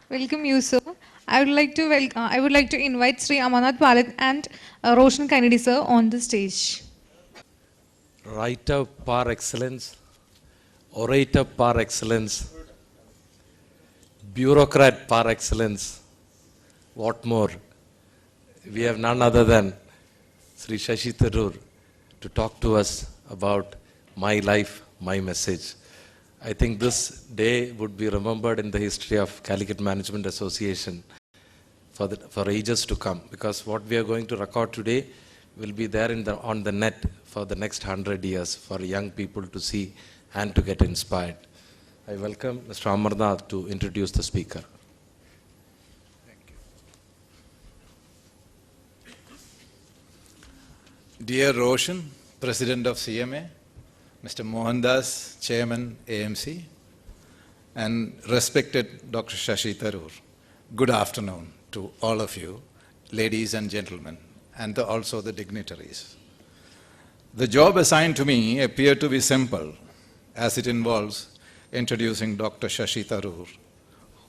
Welcome you, sir. I would like to invite Sri Amarnath Palit and Roshan Kennedy, sir, on the stage. Writer par excellence, orator par excellence, bureaucrat par excellence. What more? We have none other than Sri Shashi Tharoor to talk to us about my life, my message. I think this day would be remembered in the history of Calicut Management Association for ages to come, because what we are going to record today will be there on the net for the next 100 years for young people to see and to get inspired. I welcome Mr. Amarnath to introduce the speaker. Thank you. Dear Roshan, President of CMA, Mr. Mohandas, Chairman AMC, and respected Dr. Shashi Tharoor, good afternoon to all of you, ladies and gentlemen, and also the dignitaries. The job assigned to me appeared to be simple, as it involves introducing Dr. Shashi Tharoor,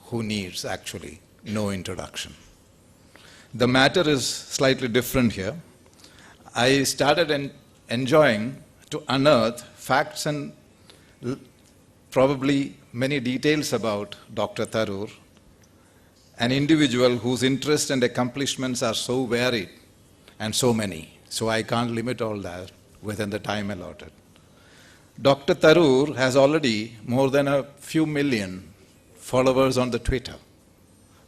who needs actually no introduction. The matter is slightly different here. I started enjoying to unearth facts and probably many details about Dr. Tharoor, an individual whose interests and accomplishments are so varied and so many, so I can't limit all that within the time allotted. Dr. Tharoor has already more than a few million followers on the Twitter.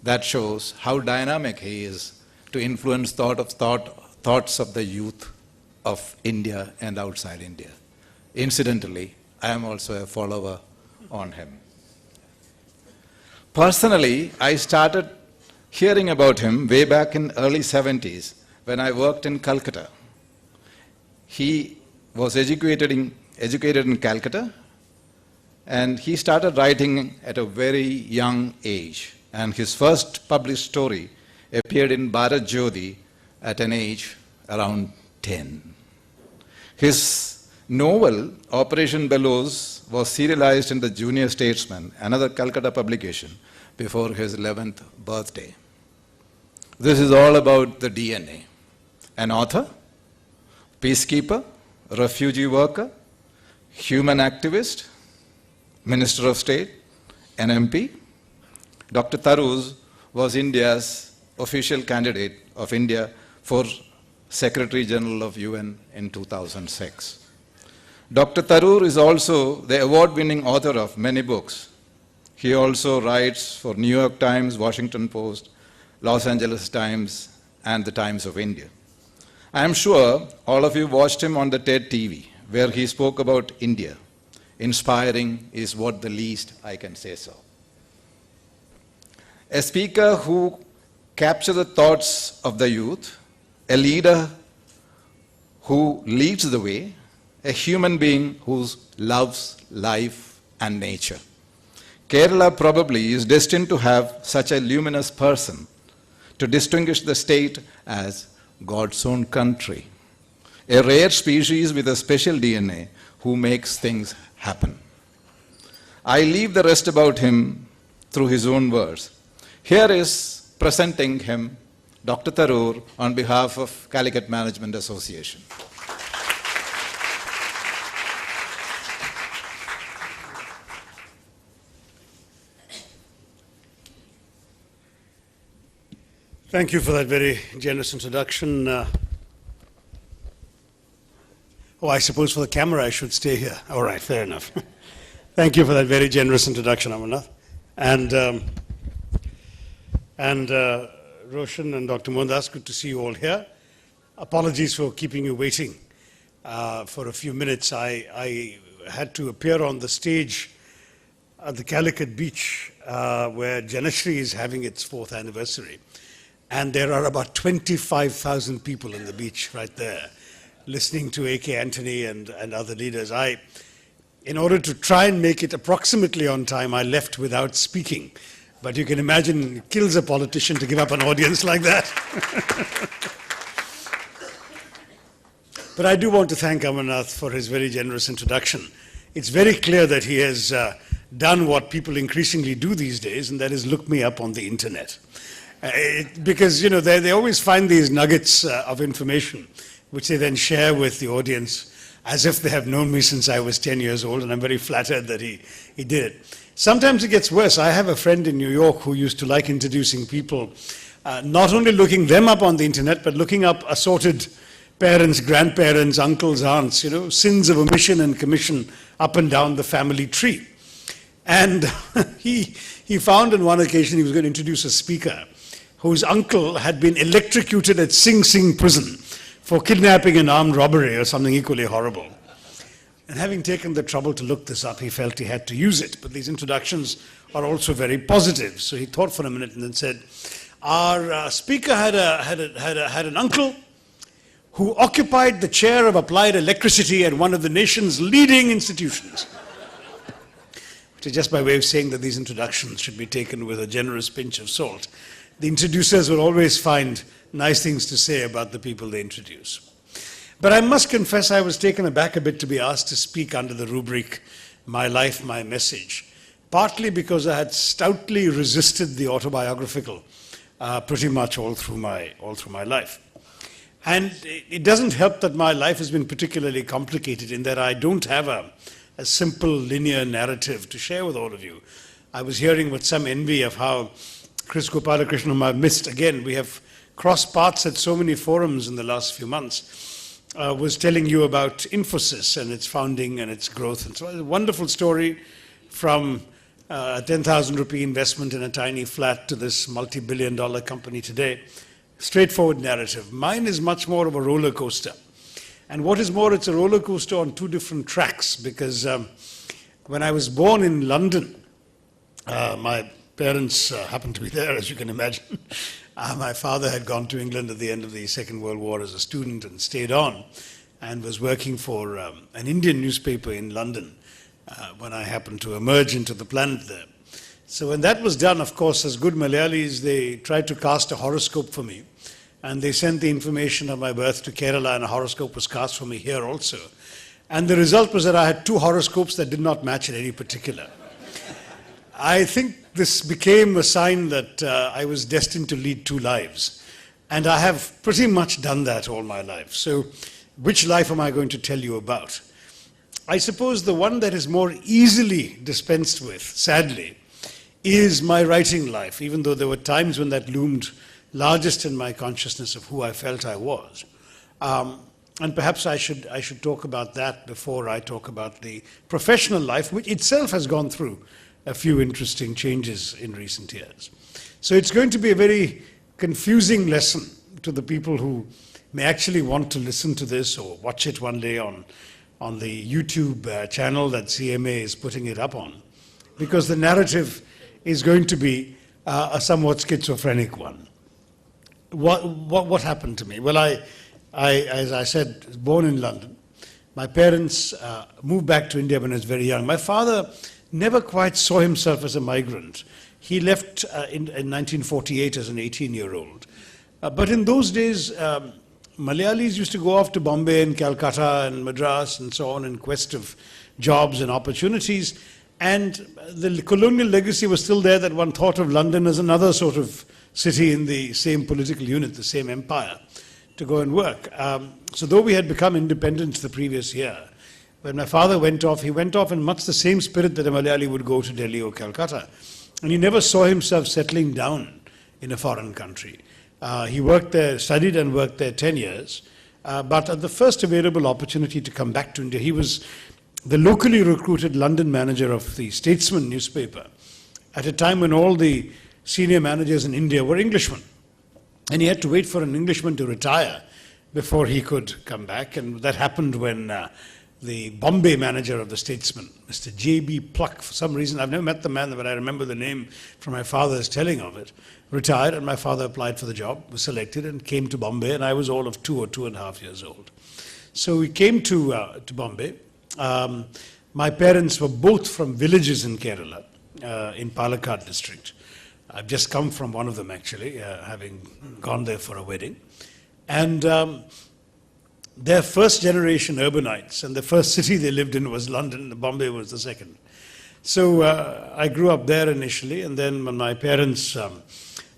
That shows how dynamic he is to influence thoughts of the youth of India and outside India. Incidentally, I am also a follower on him. Personally, I started hearing about him way back in early 70s when I worked in Calcutta. He was educated in Calcutta, and he started writing at a very young age. And his first published story appeared in Bharat Jyoti at an age around 10. His novel, Operation Bellows, was serialized in the Junior Statesman, another Calcutta publication, before his 11th birthday. This is all about the DNA. An author, peacekeeper, refugee worker, human activist, Minister of State, an MP. Dr. Tharoor was India's official candidate of India for Secretary General of UN in 2006. Dr. Tharoor is also the award-winning author of many books. He also writes for New York Times, Washington Post, Los Angeles Times, and the Times of India. I am sure all of you watched him on the TED TV, where he spoke about India. Inspiring is what the least I can say so. A speaker who captures the thoughts of the youth, a leader who leads the way, a human being who loves life and nature. Kerala probably is destined to have such a luminous person to distinguish the state as God's own country, a rare species with a special DNA who makes things happen. I leave the rest about him through his own words. Here is presenting him, Dr. Tharoor, on behalf of Calicut Management Association. Thank you for that very generous introduction. I suppose for the camera I should stay here. All right, fair enough. Thank you for that very generous introduction, Amarnath. And Roshan and Dr. Mohandas, good to see you all here. Apologies for keeping you waiting for a few minutes. I had to appear on the stage at the Calicut beach where Janashri is having its 4th anniversary. And there are about 25,000 people in the beach right there, listening to A.K. Antony and other leaders. In order to try and make it approximately on time, I left without speaking. But you can imagine it kills a politician to give up an audience like that. But I do want to thank Amarnath for his very generous introduction. It's very clear that he has done what people increasingly do these days, and that is look me up on the internet. Because, you know, they always find these nuggets of information, which they then share with the audience as if they have known me since I was 10 years old, and I'm very flattered that he did it. Sometimes it gets worse. I have a friend in New York who used to like introducing people, not only looking them up on the internet, but looking up assorted parents, grandparents, uncles, aunts, you know, sins of omission and commission up and down the family tree. And he found on one occasion he was going to introduce a speaker whose uncle had been electrocuted at Sing Sing prison for kidnapping and armed robbery or something equally horrible. And having taken the trouble to look this up, he felt he had to use it. But these introductions are also very positive. So he thought for a minute and then said, our speaker had an uncle who occupied the chair of applied electricity at one of the nation's leading institutions. Which is just by way of saying that these introductions should be taken with a generous pinch of salt. The introducers will always find nice things to say about the people they introduce. But I must confess I was taken aback a bit to be asked to speak under the rubric, My Life, My Message, partly because I had stoutly resisted the autobiographical pretty much all through my life. And it doesn't help that my life has been particularly complicated in that I don't have a simple linear narrative to share with all of you. I was hearing with some envy of how Chris Gopalakrishnan, whom I've missed again, we have crossed paths at so many forums in the last few months, was telling you about Infosys and its founding and its growth. And so a wonderful story from a 10,000 rupee investment in a tiny flat to this multi-billion-dollar company today. Straightforward narrative. Mine is much more of a roller coaster. And what is more, it's a roller coaster on two different tracks, because when I was born in London, my parents happened to be there, as you can imagine. My father had gone to England at the end of the Second World War as a student and stayed on and was working for an Indian newspaper in London when I happened to emerge into the planet there. So when that was done, of course, as good Malayalis, they tried to cast a horoscope for me. And they sent the information of my birth to Kerala, and a horoscope was cast for me here also. And the result was that I had two horoscopes that did not match in any particular. I think this became a sign that I was destined to lead two lives. And I have pretty much done that all my life. So which life am I going to tell you about? I suppose the one that is more easily dispensed with, sadly, is my writing life, even though there were times when that loomed largest in my consciousness of who I felt I was. And perhaps I should talk about that before I talk about the professional life, which itself has gone through a few interesting changes in recent years. So it's going to be a very confusing lesson to the people who may actually want to listen to this or watch it one day on the YouTube channel that CMA is putting it up on, because the narrative is going to be a somewhat schizophrenic one. What happened to me? Well, I, as I said, was born in London. My parents moved back to India when I was very young. My father never quite saw himself as a migrant. He left in 1948 as an 18-year-old. But in those days, Malayalis used to go off to Bombay and Calcutta and Madras and so on in quest of jobs and opportunities. And the colonial legacy was still there, that one thought of London as another sort of city in the same political unit, the same empire, to go and work. So though we had become independent the previous year, when my father went off, he went off in much the same spirit that a Malayali would go to Delhi or Calcutta. And he never saw himself settling down in a foreign country. He worked there, studied and worked there 10 years. But at the first available opportunity to come back to India, he was the locally recruited London manager of the Statesman newspaper at a time when all the senior managers in India were Englishmen. And he had to wait for an Englishman to retire before he could come back. And that happened when the Bombay manager of the Statesman, Mr. J.B. Pluck, for some reason, I've never met the man, but I remember the name from my father's telling of it, retired, and my father applied for the job, was selected, and came to Bombay, and I was all of 2 or 2.5 years old. So we came to Bombay. My parents were both from villages in Kerala, in Calicut district. I've just come from one of them, actually, having gone there for a wedding. And they're first generation urbanites, and the first city they lived in was London, Bombay was the second. So I grew up there initially, and then when my parents,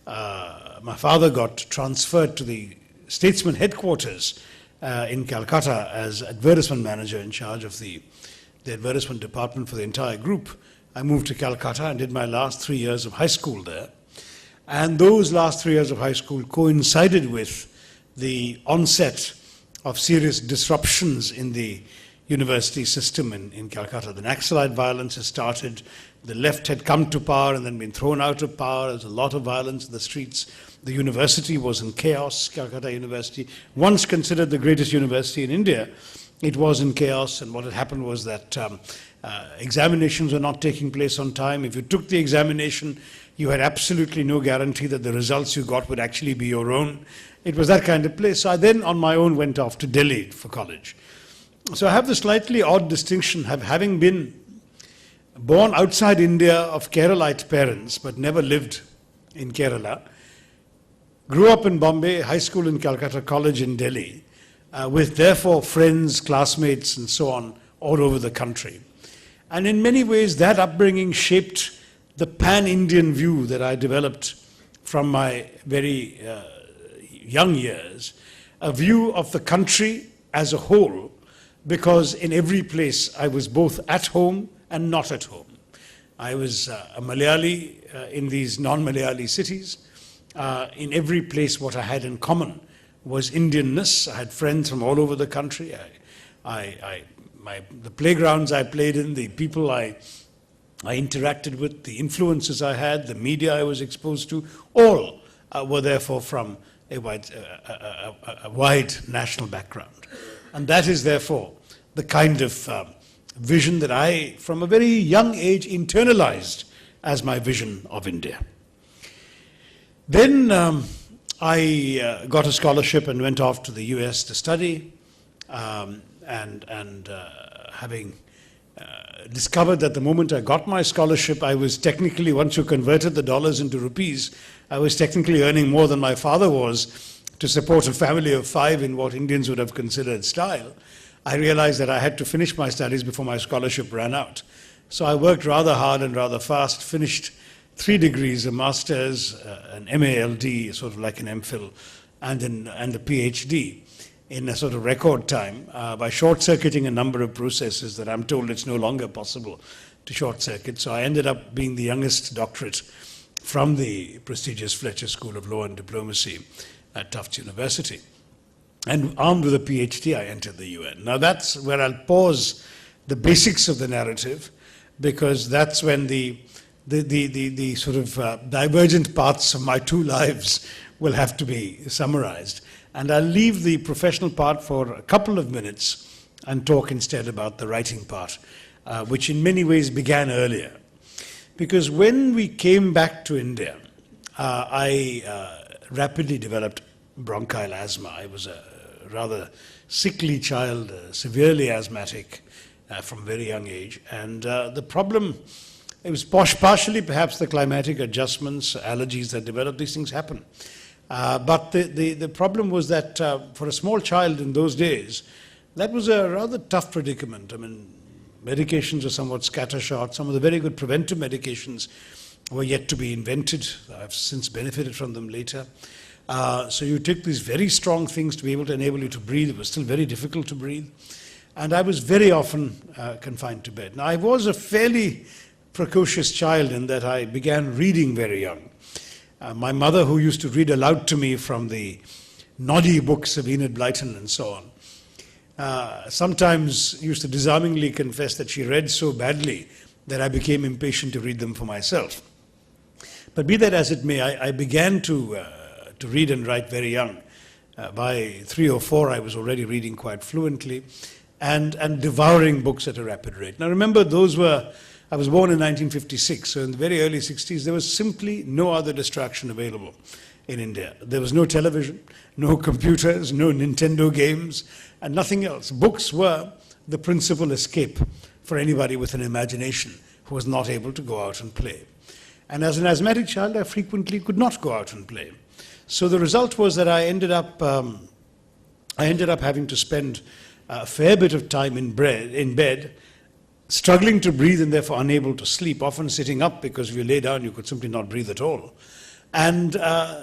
my father got transferred to the Statesman headquarters in Calcutta as advertisement manager in charge of the advertisement department for the entire group. I moved to Calcutta and did my last 3 years of high school there. And those last 3 years of high school coincided with the onset of serious disruptions in the university system in Calcutta. The Naxalite violence had started, the left had come to power and then been thrown out of power. There was a lot of violence in the streets. The university was in chaos, Calcutta University. Once considered the greatest university in India, it was in chaos, and what had happened was that examinations were not taking place on time. If you took the examination, you had absolutely no guarantee that the results you got would actually be your own. It was that kind of place. So I then, on my own, went off to Delhi for college. So I have the slightly odd distinction, having been born outside India of Keralite parents, but never lived in Kerala. Grew up in Bombay, high school in Calcutta, college in Delhi, with therefore friends, classmates, and so on all over the country. And in many ways, that upbringing shaped the pan-Indian view that I developed from my very young years, a view of the country as a whole, because in every place I was both at home and not at home. I was a Malayali in these non-Malayali cities. In every place what I had in common was Indianness. I had friends from all over the country. The playgrounds I played in, the people I interacted with, the influences I had, the media I was exposed to, all were therefore from a wide national background. And that is therefore the kind of vision that I, from a very young age, internalized as my vision of India. Then I got a scholarship and went off to the US to study, having discovered that the moment I got my scholarship, I was technically, once you converted the dollars into rupees, I was technically earning more than my father was to support a family of 5 in what Indians would have considered style. I realized that I had to finish my studies before my scholarship ran out. So I worked rather hard and rather fast, finished 3 degrees, a master's, an MALD, sort of like an MPhil, and a PhD in a sort of record time by short-circuiting a number of processes that I'm told it's no longer possible to short-circuit. So I ended up being the youngest doctorate from the prestigious Fletcher School of Law and Diplomacy at Tufts University. And armed with a PhD, I entered the UN. Now that's where I'll pause the basics of the narrative, because that's when the sort of divergent paths of my 2 lives will have to be summarized. And I'll leave the professional part for a couple of minutes and talk instead about the writing part, which in many ways began earlier. Because when we came back to India, I rapidly developed bronchial asthma. I was a rather sickly child, severely asthmatic from a very young age. And the problem, it was partially perhaps the climatic adjustments, allergies that develop, these things happen. But the problem was that for a small child in those days, that was a rather tough predicament. I mean, medications were somewhat scattershot. Some of the very good preventive medications were yet to be invented. I've since benefited from them later. So you took these very strong things to be able to enable you to breathe. It was still very difficult to breathe. And I was very often confined to bed. Now, I was a fairly precocious child in that I began reading very young. My mother, who used to read aloud to me from the noddy books of Enid Blyton and so on, sometimes used to disarmingly confess that she read so badly that I became impatient to read them for myself. But be that as it may, I began to read and write very young. By 3 or 4, I was already reading quite fluently and devouring books at a rapid rate. Now remember, I was born in 1956, so in the very early 60s, there was simply no other distraction available in India. There was no television, no computers, no Nintendo games, and nothing else. Books were the principal escape for anybody with an imagination who was not able to go out and play. And as an asthmatic child, I frequently could not go out and play. So the result was that I ended up having to spend a fair bit of time in bed, struggling to breathe and therefore unable to sleep, often sitting up because if you lay down you could simply not breathe at all. And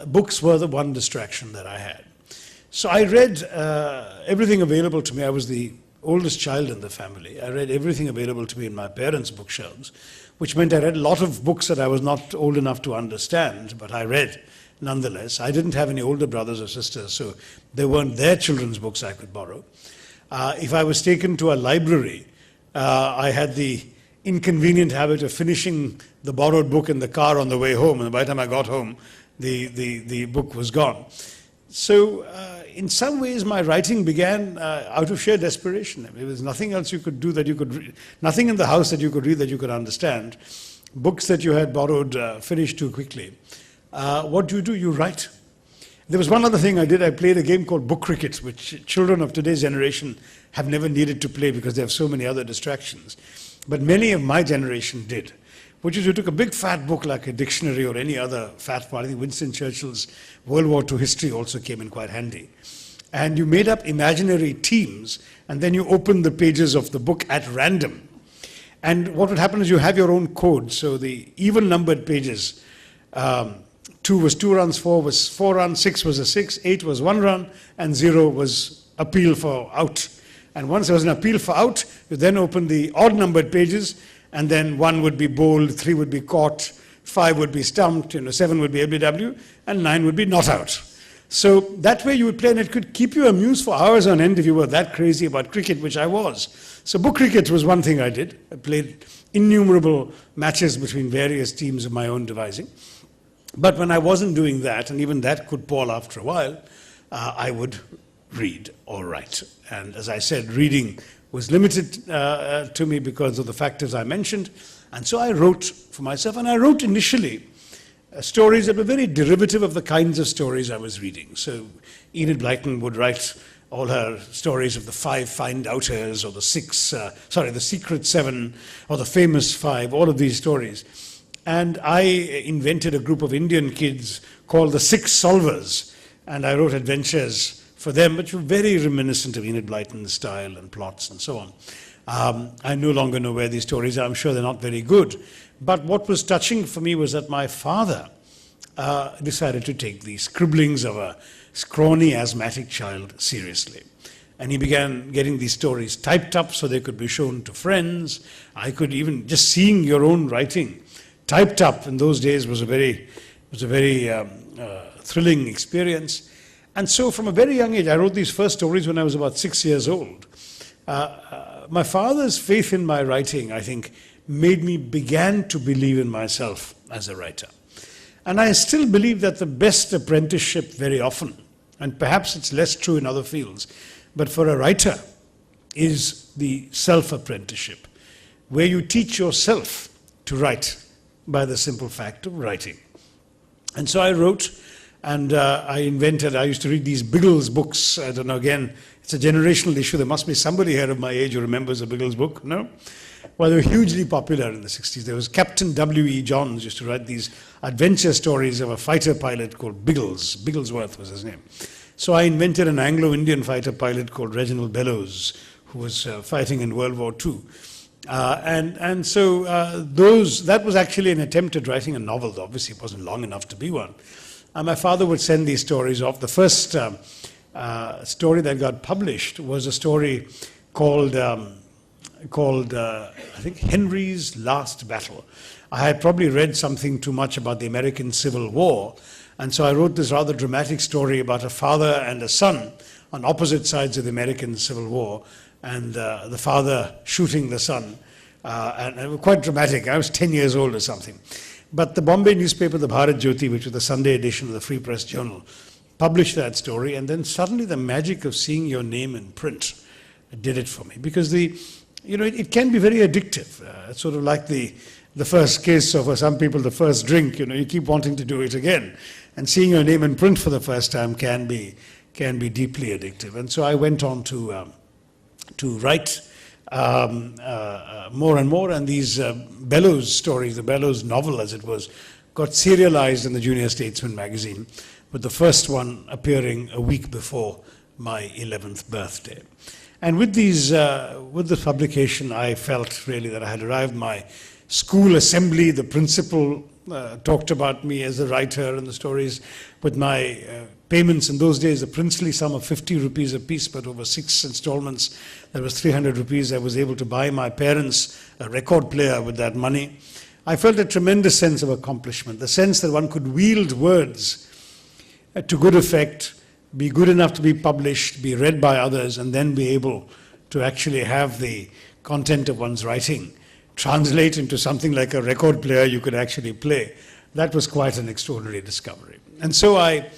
books were the one distraction that I had. So I read everything available to me. I was the oldest child in the family. I read everything available to me in my parents' bookshelves, which meant I read a lot of books that I was not old enough to understand, but I read nonetheless. I didn't have any older brothers or sisters, so there weren't their children's books I could borrow. If I was taken to a library, I had the inconvenient habit of finishing the borrowed book in the car on the way home, and by the time I got home, the book was gone. So in some ways my writing began out of sheer desperation. I mean, there was nothing else you could do that you could read, nothing in the house that you could read that you could understand. Books that you had borrowed finished too quickly. What do? You write. There was one other thing I did. I played a game called book cricket, which children of today's generation have never needed to play because they have so many other distractions. But many of my generation did, which is you took a big fat book like a dictionary or any other fat part. I think Winston Churchill's World War II history also came in quite handy. And you made up imaginary teams, and then you opened the pages of the book at random. And what would happen is you have your own code. So the even numbered pages, 2 was 2 runs, 4 was 4 runs, 6 was a 6, 8 was 1 run, and 0 was appeal for out. And once there was an appeal for out, you then open the odd numbered pages, and then 1 would be bowled, 3 would be caught, 5 would be stumped, 7 would be LBW, and 9 would be not out. So that way you would play, and it could keep you amused for hours on end if you were that crazy about cricket, which I was. So book cricket was one thing I did. I played innumerable matches between various teams of my own devising. But when I wasn't doing that, and even that could pall after a while, I would read or write. And as I said, reading was limited to me because of the factors I mentioned. And so I wrote for myself, and I wrote initially stories that were very derivative of the kinds of stories I was reading. So Enid Blyton would write all her stories of the 5 find-outers, or the secret 7, or the famous 5, all of these stories. And I invented a group of Indian kids called the 6 Solvers, and I wrote adventures for them, which were very reminiscent of Enid Blyton's style and plots and so on. I no longer know where these stories are. I'm sure they're not very good. But what was touching for me was that my father decided to take the scribblings of a scrawny, asthmatic child seriously. And he began getting these stories typed up so they could be shown to friends. I could even, just seeing your own writing typed up in those days was a very thrilling experience. And so from a very young age, I wrote these first stories when I was about 6 years old. My father's faith in my writing, I think, made me began to believe in myself as a writer. And I still believe that the best apprenticeship very often, and perhaps it's less true in other fields, but for a writer is the self-apprenticeship, where you teach yourself to write by the simple fact of writing. And so I wrote, and I used to read these Biggles books. I don't know, again, it's a generational issue. There must be somebody here of my age who remembers a Biggles book, no? Well, they were hugely popular in the 60s. There was Captain W.E. Johns used to write these adventure stories of a fighter pilot called Biggles. Bigglesworth was his name. So I invented an Anglo-Indian fighter pilot called Reginald Bellows, who was fighting in World War II. So that was actually an attempt at writing a novel, though obviously it wasn't long enough to be one. And my father would send these stories off. The first story that got published was a story called I think Henry's Last Battle. I had probably read something too much about the American Civil War, and so I wrote this rather dramatic story about a father and a son on opposite sides of the American Civil War, and the father shooting the son, and it was quite dramatic. I was 10 years old or something. But the Bombay newspaper, the Bharat Jyoti, which was the Sunday edition of the Free Press Journal, published that story, and then suddenly the magic of seeing your name in print did it for me, because it can be very addictive. It's sort of like the first kiss, or for some people the first drink. You keep wanting to do it again, and seeing your name in print for the first time can be deeply addictive. And so I went on to write more and more, and these Bellows stories, the Bellows novel as it was, got serialized in the Junior Statesman magazine, with the first one appearing a week before my 11th birthday. And with with the publication, I felt really that I had arrived. My school assembly, the principal talked about me as a writer and the stories. With my payments in those days, the princely sum of 50 rupees a piece, but over 6 installments, that was 300 rupees. I was able to buy my parents a record player with that money. I felt a tremendous sense of accomplishment, the sense that one could wield words to good effect, be good enough to be published, be read by others, and then be able to actually have the content of one's writing translate into something like a record player you could actually play. That was quite an extraordinary discovery. And so I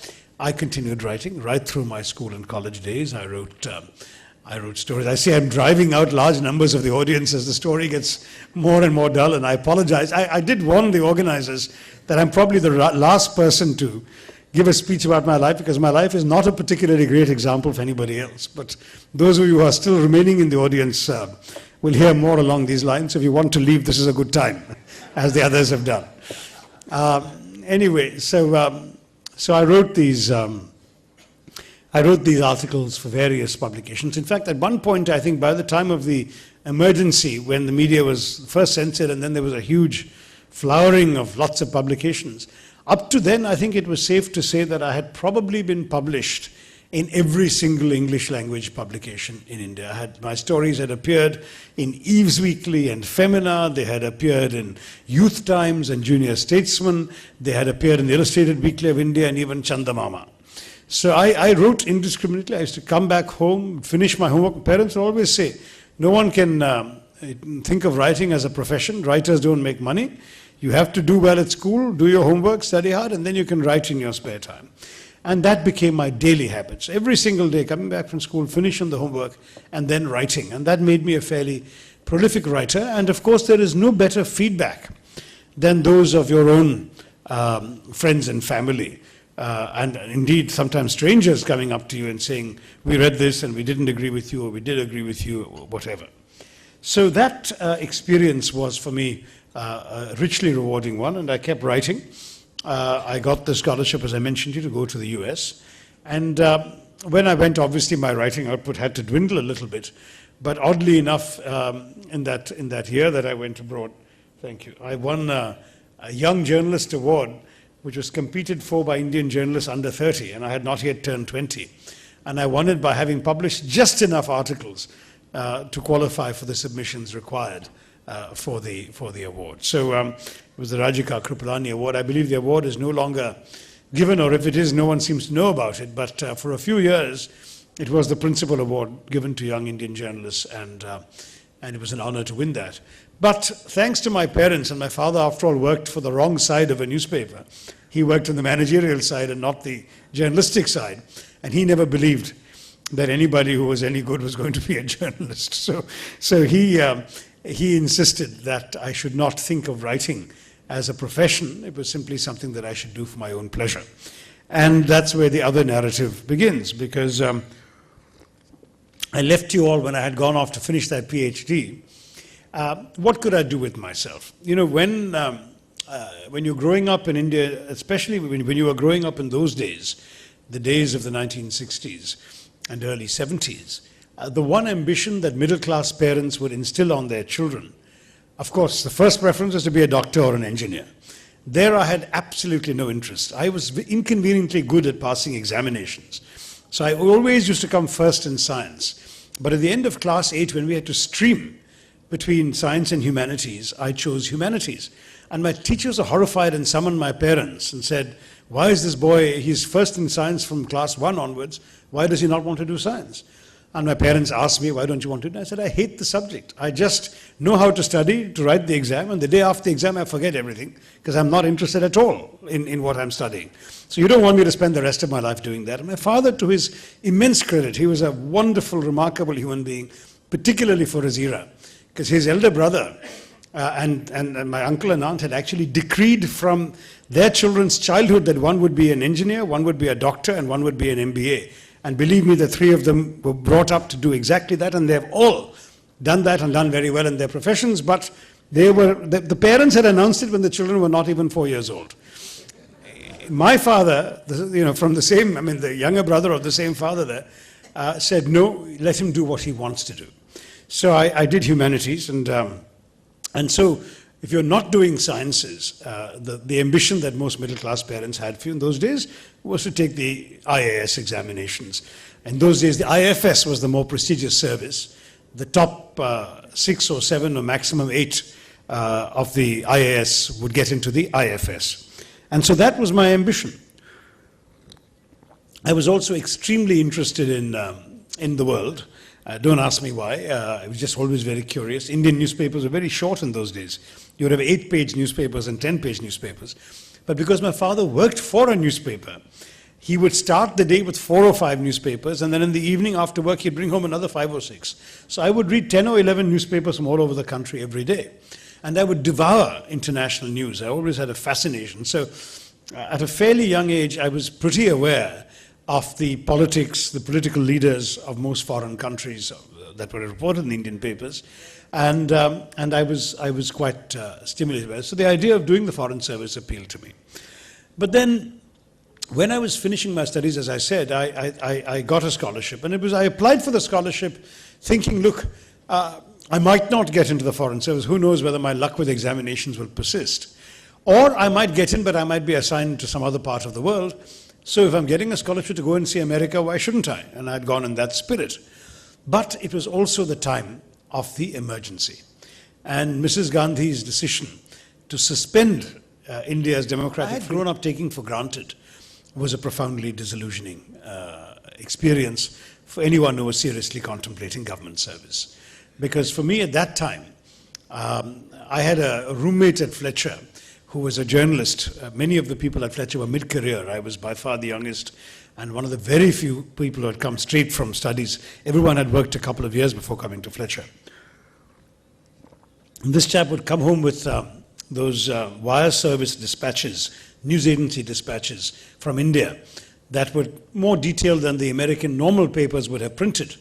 continued writing right through my school and college days. I wrote stories. I see I'm driving out large numbers of the audience as the story gets more and more dull, and I apologize. I did warn the organizers that I'm probably the last person to give a speech about my life, because my life is not a particularly great example for anybody else. But those of you who are still remaining in the audience will hear more along these lines. If you want to leave, this is a good time, as the others have done. Anyway, so I wrote these articles for various publications. In fact, at one point, I think by the time of the emergency, when the media was first censored and then there was a huge flowering of lots of publications, up to then, I think it was safe to say that I had probably been published in every single English language publication in India. My stories had appeared in Eve's Weekly and Femina. They had appeared in Youth Times and Junior Statesman. They had appeared in the Illustrated Weekly of India and even Chandamama. So I wrote indiscriminately. I used to come back home, finish my homework. Parents would always say, no one can think of writing as a profession. Writers don't make money. You have to do well at school, do your homework, study hard, and then you can write in your spare time. And that became my daily habit. So every single day, coming back from school, finishing the homework, and then writing. And that made me a fairly prolific writer. And of course, there is no better feedback than those of your own friends and family. And indeed, sometimes strangers coming up to you and saying, we read this and we didn't agree with you, or we did agree with you, or whatever. So that experience was, for me, a richly rewarding one, and I kept writing. I got the scholarship, as I mentioned to you, to go to the US. And when I went, obviously, my writing output had to dwindle a little bit. But oddly enough, in that year that I went abroad, thank you, I won a Young Journalist Award, which was competed for by Indian journalists under 30, and I had not yet turned 20. And I won it by having published just enough articles to qualify for the submissions required for the award. So it was the Rajika Kripalani Award. I believe the award is no longer given, or if it is, no one seems to know about it. But for a few years, it was the principal award given to young Indian journalists, and it was an honor to win that. But thanks to my parents, and my father, after all, worked for the wrong side of a newspaper. He worked on the managerial side and not the journalistic side. And he never believed that anybody who was any good was going to be a journalist. So he insisted that I should not think of writing as a profession. It was simply something that I should do for my own pleasure. And that's where the other narrative begins, because I left you all when I had gone off to finish that PhD. What could I do with myself? You know, when you're growing up in India, especially when you were growing up in those days, the days of the 1960s and early 70s, the one ambition that middle-class parents would instill on their children, of course, the first preference was to be a doctor or an engineer. There I had absolutely no interest. I was inconveniently good at passing examinations. So I always used to come first in science. But at the end of class 8, when we had to stream between science and humanities, I chose humanities. And my teachers were horrified and summoned my parents and said, why is this boy, he's first in science from class 1 onwards, why does he not want to do science? And my parents asked me, why don't you want to do it? I said, I hate the subject. I just know how to study, to write the exam, and the day after the exam I forget everything, because I'm not interested at all in what I'm studying. So you don't want me to spend the rest of my life doing that. And my father, to his immense credit, he was a wonderful, remarkable human being, particularly for his era, because his elder brother and my uncle and aunt had actually decreed from their children's childhood that one would be an engineer, one would be a doctor, and one would be an MBA. And believe me, the three of them were brought up to do exactly that, and they've all done that and done very well in their professions, but the parents had announced it when the children were not even 4 years old. My father, from the same, the younger brother of the same father there, said, no, let him do what he wants to do. So I did humanities, and so if you're not doing sciences, the ambition that most middle-class parents had for you in those days was to take the IAS examinations. In those days, the IFS was the more prestigious service. The top 6 or 7 or maximum 8 of the IAS would get into the IFS. And so that was my ambition. I was also extremely interested in the world. Don't ask me why. I was just always very curious. Indian newspapers were very short in those days. You would have 8-page newspapers and 10-page newspapers. But because my father worked for a newspaper, he would start the day with 4 or 5 newspapers, and then in the evening after work, he'd bring home another 5 or 6. So I would read 10 or 11 newspapers from all over the country every day. And I would devour international news. I always had a fascination. So at a fairly young age, I was pretty aware of the politics, the political leaders of most foreign countries that were reported in the Indian papers. And I was quite stimulated by it. So the idea of doing the foreign service appealed to me. But then, when I was finishing my studies, as I said, I got a scholarship. And I applied for the scholarship thinking, look, I might not get into the foreign service. Who knows whether my luck with examinations will persist. Or I might get in, but I might be assigned to some other part of the world. So if I'm getting a scholarship to go and see America, why shouldn't I? And I'd gone in that spirit. But it was also the time of the emergency. And Mrs. Gandhi's decision to suspend India's democratic, I had grown up taking for granted, was a profoundly disillusioning experience for anyone who was seriously contemplating government service. Because for me at that time, I had a roommate at Fletcher who was a journalist. Many of the people at Fletcher were mid-career. I was by far the youngest and one of the very few people who had come straight from studies. Everyone had worked a couple of years before coming to Fletcher. And this chap would come home with those wire service dispatches, news agency dispatches from India that were more detailed than the American normal papers would have printed.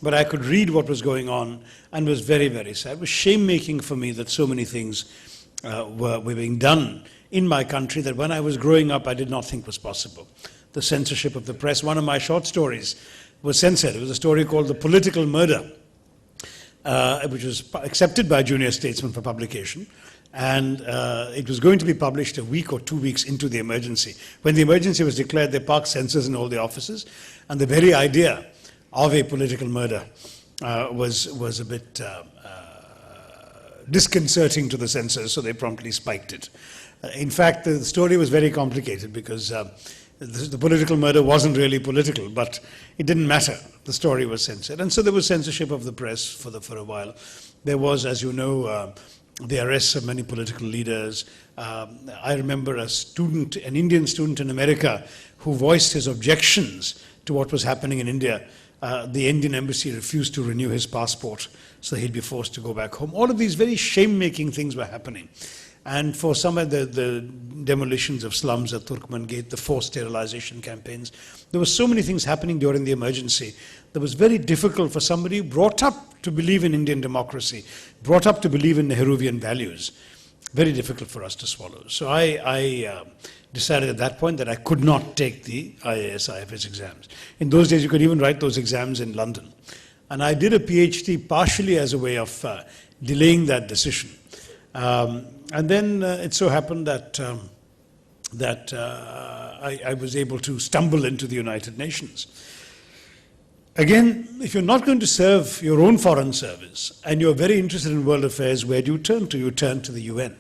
But I could read what was going on and was very, very sad. It was shame-making for me that so many things were being done in my country that when I was growing up I did not think was possible. The censorship of the press. One of my short stories was censored. It was a story called The Political Murder, which was accepted by Junior Statesman for publication. And it was going to be published a week or 2 weeks into the emergency. When the emergency was declared, they parked censors in all the offices. And the very idea of a political murder was a bit disconcerting to the censors, so they promptly spiked it. In fact, the story was very complicated because the political murder wasn't really political, but it didn't matter. The story was censored. And so there was censorship of the press for a while. There was, as you know, the arrests of many political leaders. I remember an Indian student in America who voiced his objections to what was happening in India. The Indian embassy refused to renew his passport, so he'd be forced to go back home. All of these very shame-making things were happening. And for some of the demolitions of slums at Turkman Gate, the forced sterilization campaigns, there were so many things happening during the emergency that was very difficult for somebody brought up to believe in Indian democracy, brought up to believe in Nehruvian values. Very difficult for us to swallow. So I decided at that point that I could not take the IAS, IFS exams. In those days, you could even write those exams in London. And I did a PhD partially as a way of delaying that decision. And then it so happened that I was able to stumble into the United Nations. Again, if you're not going to serve your own foreign service and you're very interested in world affairs, where do you turn to? You turn to the UN.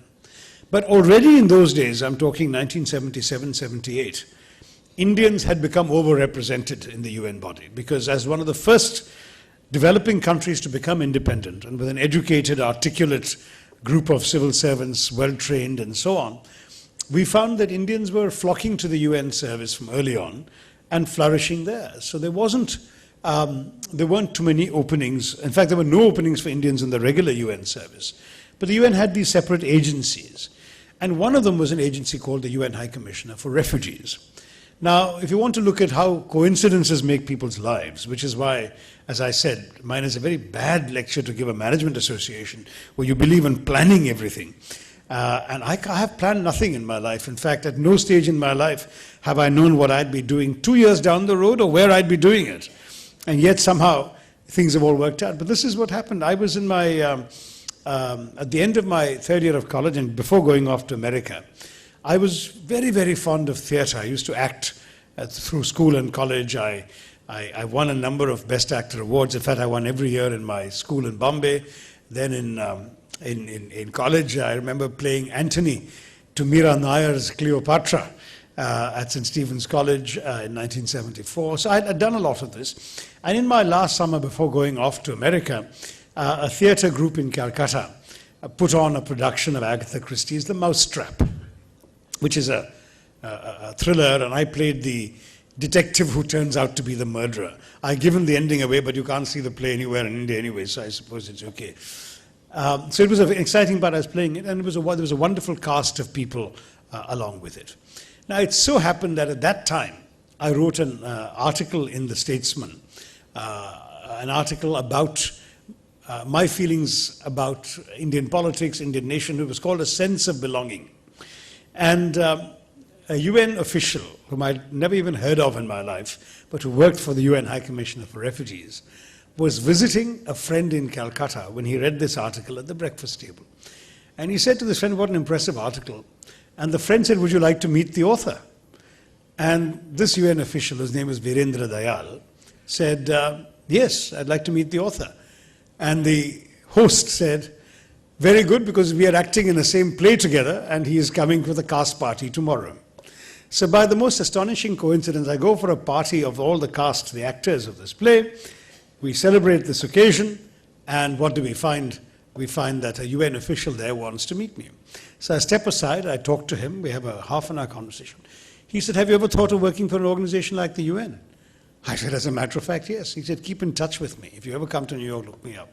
But already in those days, I'm talking 1977, 78, Indians had become overrepresented in the UN body because as one of the first developing countries to become independent and with an educated, articulate group of civil servants, well-trained and so on, we found that Indians were flocking to the UN service from early on and flourishing there. So there weren't too many openings. In fact, there were no openings for Indians in the regular UN service. But the UN had these separate agencies. And one of them was an agency called the UN High Commissioner for Refugees. Now, if you want to look at how coincidences make people's lives, which is why, as I said, mine is a very bad lecture to give a management association where you believe in planning everything. And I have planned nothing in my life. In fact, at no stage in my life have I known what I'd be doing 2 years down the road or where I'd be doing it. And yet somehow things have all worked out. But this is what happened. I was in my, at the end of my third year of college and before going off to America, I was very, very fond of theatre. I used to act through school and college. I won a number of Best Actor awards. In fact, I won every year in my school in Bombay. Then in college, I remember playing Antony to Meera Nair's Cleopatra at St. Stephen's College in 1974. So I'd done a lot of this. And in my last summer before going off to America, a theatre group in Calcutta put on a production of Agatha Christie's The Mousetrap, which is a thriller, and I played the detective who turns out to be the murderer. I've given the ending away, but you can't see the play anywhere in India anyway, so I suppose it's okay. So it was an exciting part. I was playing it, and there was a wonderful cast of people along with it. Now, it so happened that at that time, I wrote an article in The Statesman, an article about my feelings about Indian politics, Indian nation. It was called A Sense of Belonging. And a UN official, whom I'd never even heard of in my life, but who worked for the UN High Commissioner for Refugees, was visiting a friend in Calcutta when he read this article at the breakfast table. And he said to this friend, "What an impressive article." And the friend said, "Would you like to meet the author?" And this UN official, his name is Virendra Dayal, said, "Yes, I'd like to meet the author." And the host said, "Very good, because we are acting in the same play together, and he is coming for the cast party tomorrow." So by the most astonishing coincidence, I go for a party of all the cast, the actors of this play. We celebrate this occasion, and what do we find? We find that a UN official there wants to meet me. So I step aside, I talk to him, we have a half-an-hour conversation. He said, "Have you ever thought of working for an organization like the UN?" I said, "As a matter of fact, yes." He said, "Keep in touch with me. If you ever come to New York, look me up."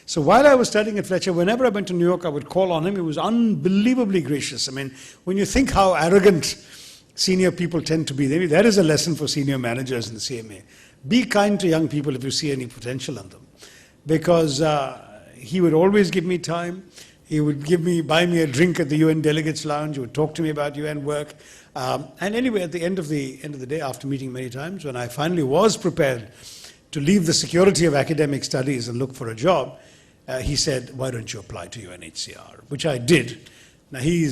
So while I was studying at Fletcher, whenever I went to New York, I would call on him. He was unbelievably gracious. I mean, when you think how arrogant senior people tend to be, maybe that is a lesson for senior managers in the CMA. Be kind to young people if you see any potential in them. Because he would always give me time. He would buy me a drink at the UN Delegates Lounge. He would talk to me about UN work. And anyway, at the end of the day, after meeting many times, when I finally was prepared to leave the security of academic studies and look for a job, he said, "Why don't you apply to UNHCR?" Which I did. Now, he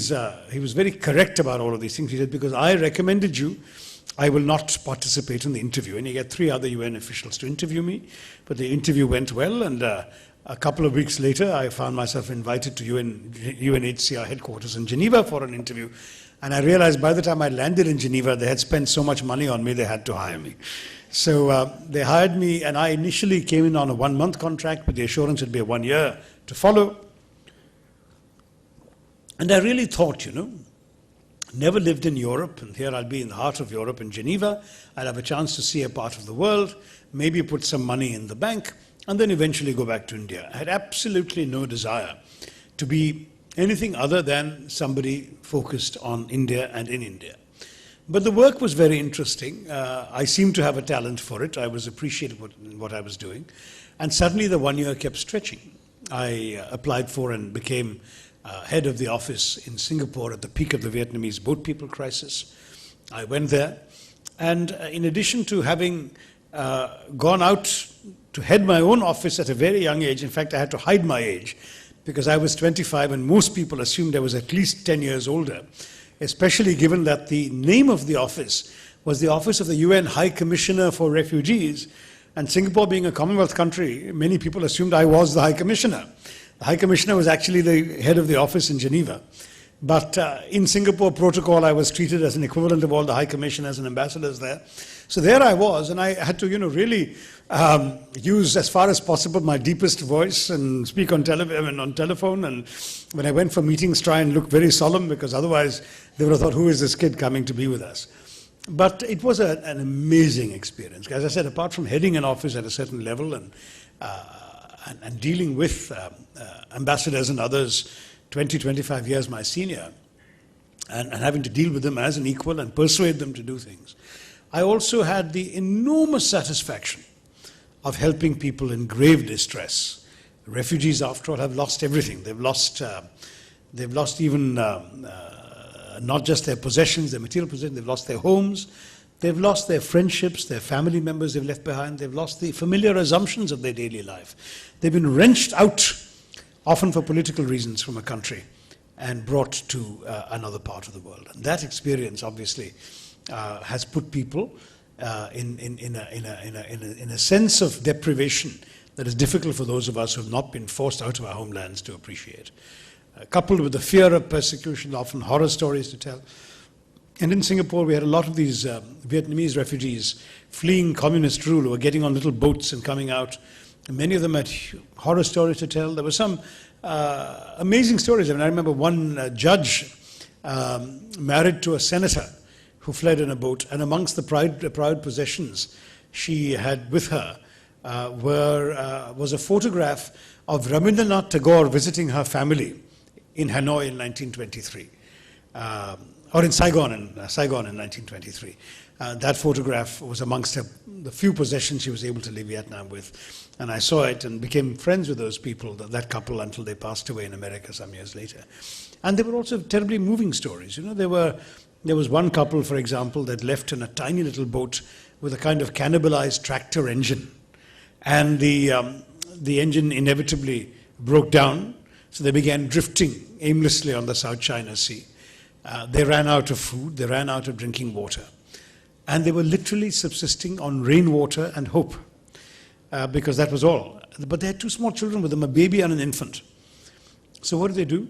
was very correct about all of these things. He said, "Because I recommended you, I will not participate in the interview." And he got 3 other UN officials to interview me. But the interview went well, and a couple of weeks later, I found myself invited to UNHCR headquarters in Geneva for an interview. And I realized by the time I landed in Geneva, they had spent so much money on me, they had to hire me. So they hired me, and I initially came in on a 1-month contract with the assurance it'd be a 1 year to follow. And I really thought, never lived in Europe, and here I'll be in the heart of Europe in Geneva. I'll have a chance to see a part of the world, maybe put some money in the bank, and then eventually go back to India. I had absolutely no desire to be anything other than somebody focused on India and in India. But the work was very interesting. I seemed to have a talent for it. I was appreciated what I was doing. And suddenly the 1 year kept stretching. I applied for and became head of the office in Singapore at the peak of the Vietnamese boat people crisis. I went there. And in addition to having gone out to head my own office at a very young age, in fact, I had to hide my age because I was 25 and most people assumed I was at least 10 years older, especially given that the name of the office was the Office of the UN High Commissioner for Refugees. And Singapore being a Commonwealth country, many people assumed I was the High Commissioner. The High Commissioner was actually the head of the office in Geneva. But in Singapore protocol, I was treated as an equivalent of all the High Commissioners and ambassadors there. So there I was, and I had to, really use as far as possible my deepest voice and speak on telephone. And when I went for meetings, try and look very solemn, because otherwise they would have thought, who is this kid coming to be with us? But it was an amazing experience. As I said, apart from heading an office at a certain level and dealing with ambassadors and others 20, 25 years my senior, and having to deal with them as an equal and persuade them to do things, I also had the enormous satisfaction of helping people in grave distress. Refugees, after all, have lost everything. They've lost even not just their possessions, their material possessions, they've lost their homes, They've lost their friendships, their family members they've left behind. They've lost the familiar assumptions of their daily life. They've been wrenched out, often for political reasons, from a country and brought to another part of the world. And that experience, obviously, has put people in a sense of deprivation that is difficult for those of us who have not been forced out of our homelands to appreciate. Coupled with the fear of persecution, often horror stories to tell. And in Singapore, we had a lot of these Vietnamese refugees fleeing communist rule who were getting on little boats and coming out. And many of them had horror stories to tell. There were some amazing stories. I mean, I remember one judge married to a senator who fled in a boat, and amongst the proud possessions she had with her was a photograph of Rabindranath Tagore visiting her family in Hanoi in 1923. Or in Saigon in 1923. That photograph was amongst the few possessions she was able to leave Vietnam with. And I saw it and became friends with those people, that couple, until they passed away in America some years later. And they were also terribly moving stories. You know, there was one couple, for example, that left in a tiny little boat with a kind of cannibalized tractor engine. And the engine inevitably broke down, so they began drifting aimlessly on the South China Sea. They ran out of food, they ran out of drinking water. And they were literally subsisting on rainwater and hope, because that was all. But they had two small children with them, a baby and an infant. So what do?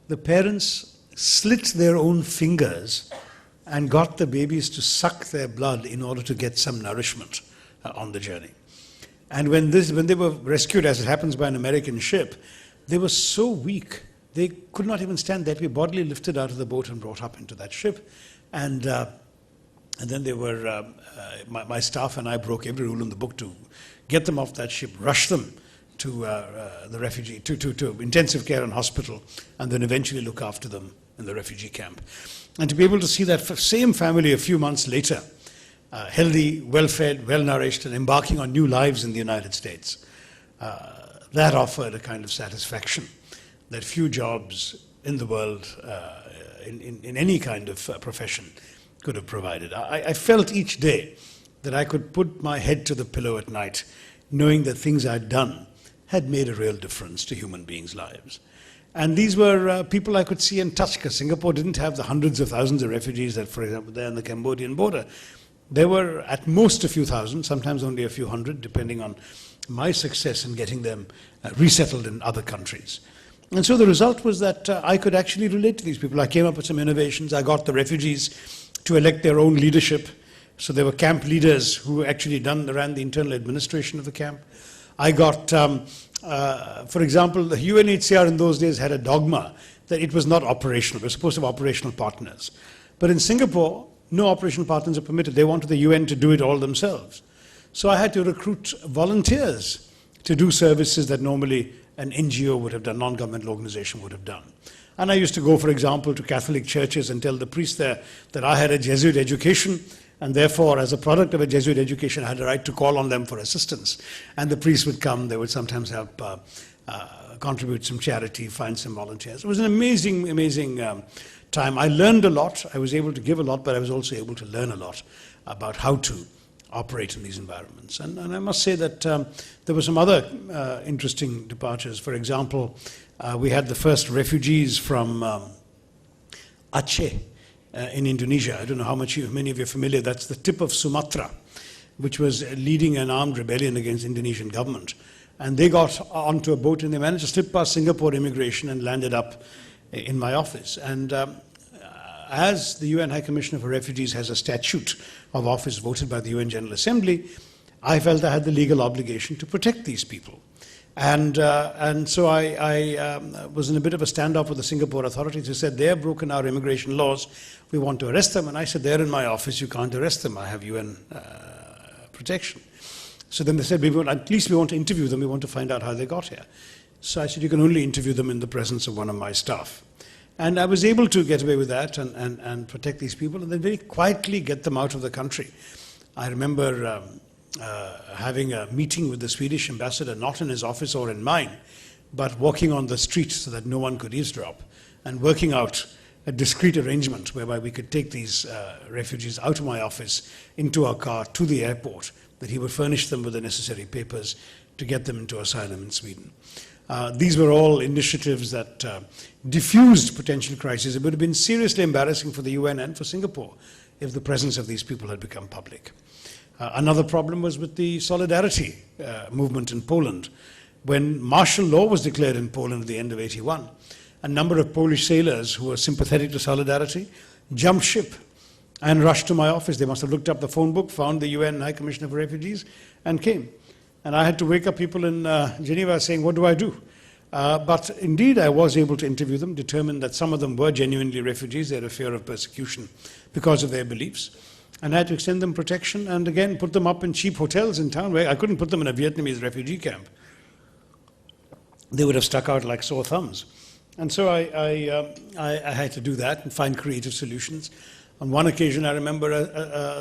The parents slit their own fingers and got the babies to suck their blood in order to get some nourishment on the journey. And when they were rescued, as it happens by an American ship, they were so weak, they could not even stand. They had to be bodily lifted out of the boat and brought up into that ship. And then they were, my staff and I broke every rule in the book to get them off that ship, rush them to the refugee, to intensive care and hospital, and then eventually look after them in the refugee camp. And to be able to see that same family a few months later, healthy, well-fed, well-nourished, and embarking on new lives in the United States, that offered a kind of satisfaction that few jobs in the world, in any kind of profession, could have provided. I felt each day that I could put my head to the pillow at night, knowing that things I'd done had made a real difference to human beings' lives. And these were people I could see and touch, because Singapore didn't have the hundreds of thousands of refugees that, for example, there on the Cambodian border. There were at most a few thousand, sometimes only a few hundred, depending on my success in getting them resettled in other countries. And so the result was that I could actually relate to these people. I came up with some innovations. I got the refugees to elect their own leadership. So there were camp leaders who actually ran the internal administration of the camp. I got, for example, the UNHCR in those days had a dogma that it was not operational. We're supposed to have operational partners. But in Singapore, no operational partners are permitted. They wanted the UN to do it all themselves. So I had to recruit volunteers to do services that normally an NGO would have done, non-governmental organization would have done. And I used to go, for example, to Catholic churches and tell the priests there that I had a Jesuit education, and therefore, as a product of a Jesuit education, I had a right to call on them for assistance. And the priests would come, they would sometimes help contribute some charity, find some volunteers. It was an amazing, amazing time. I learned a lot, I was able to give a lot, but I was also able to learn a lot about how to operate in these environments. And I must say that there were some other interesting departures. For example, we had the first refugees from Aceh in Indonesia. I don't know how many of you are familiar. That's the tip of Sumatra, which was leading an armed rebellion against the Indonesian government. And they got onto a boat and they managed to slip past Singapore immigration and landed up in my office. And as the UN High Commissioner for Refugees has a statute of office voted by the UN General Assembly, I felt I had the legal obligation to protect these people. And so I was in a bit of a standoff with the Singapore authorities who said, they have broken our immigration laws, we want to arrest them. And I said, they're in my office, you can't arrest them, I have UN protection. So then they said, at least we want to interview them, we want to find out how they got here. So I said, you can only interview them in the presence of one of my staff. And I was able to get away with that and protect these people and then very quietly get them out of the country. I remember having a meeting with the Swedish ambassador, not in his office or in mine, but walking on the street so that no one could eavesdrop, and working out a discreet arrangement whereby we could take these refugees out of my office into our car to the airport, that he would furnish them with the necessary papers to get them into asylum in Sweden. These were all initiatives that diffused potential crises. It would have been seriously embarrassing for the UN and for Singapore if the presence of these people had become public. Another problem was with the solidarity movement in Poland. When martial law was declared in Poland at the end of '81, a number of Polish sailors who were sympathetic to solidarity jumped ship and rushed to my office. They must have looked up the phone book, found the UN High Commissioner for Refugees, and came. And I had to wake up people in Geneva saying, what do I do? But indeed, I was able to interview them, determined that some of them were genuinely refugees. They had a fear of persecution because of their beliefs. And I had to extend them protection and again put them up in cheap hotels in town where I couldn't put them in a Vietnamese refugee camp. They would have stuck out like sore thumbs. And so I had to do that and find creative solutions. On one occasion, I remember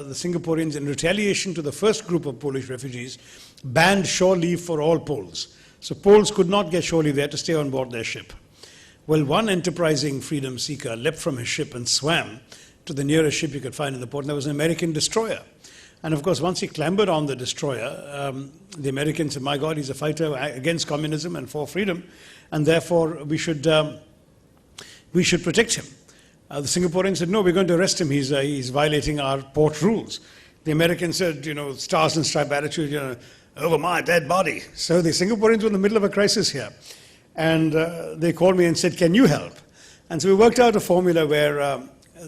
the Singaporeans, in retaliation to the first group of Polish refugees, banned shore leave for all Poles. So Poles could not get shore leave. They had to stay on board their ship. Well, one enterprising freedom seeker leapt from his ship and swam to the nearest ship you could find in the port, and there was an American destroyer. And of course, once he clambered on the destroyer, the Americans said, my God, he's a fighter against communism and for freedom, and therefore we should protect him. The Singaporeans said, no, we're going to arrest him. He's violating our port rules. The Americans said, stars and stripe attitude, over my dead body. So the Singaporeans were in the middle of a crisis here. And they called me and said, can you help? And so we worked out a formula where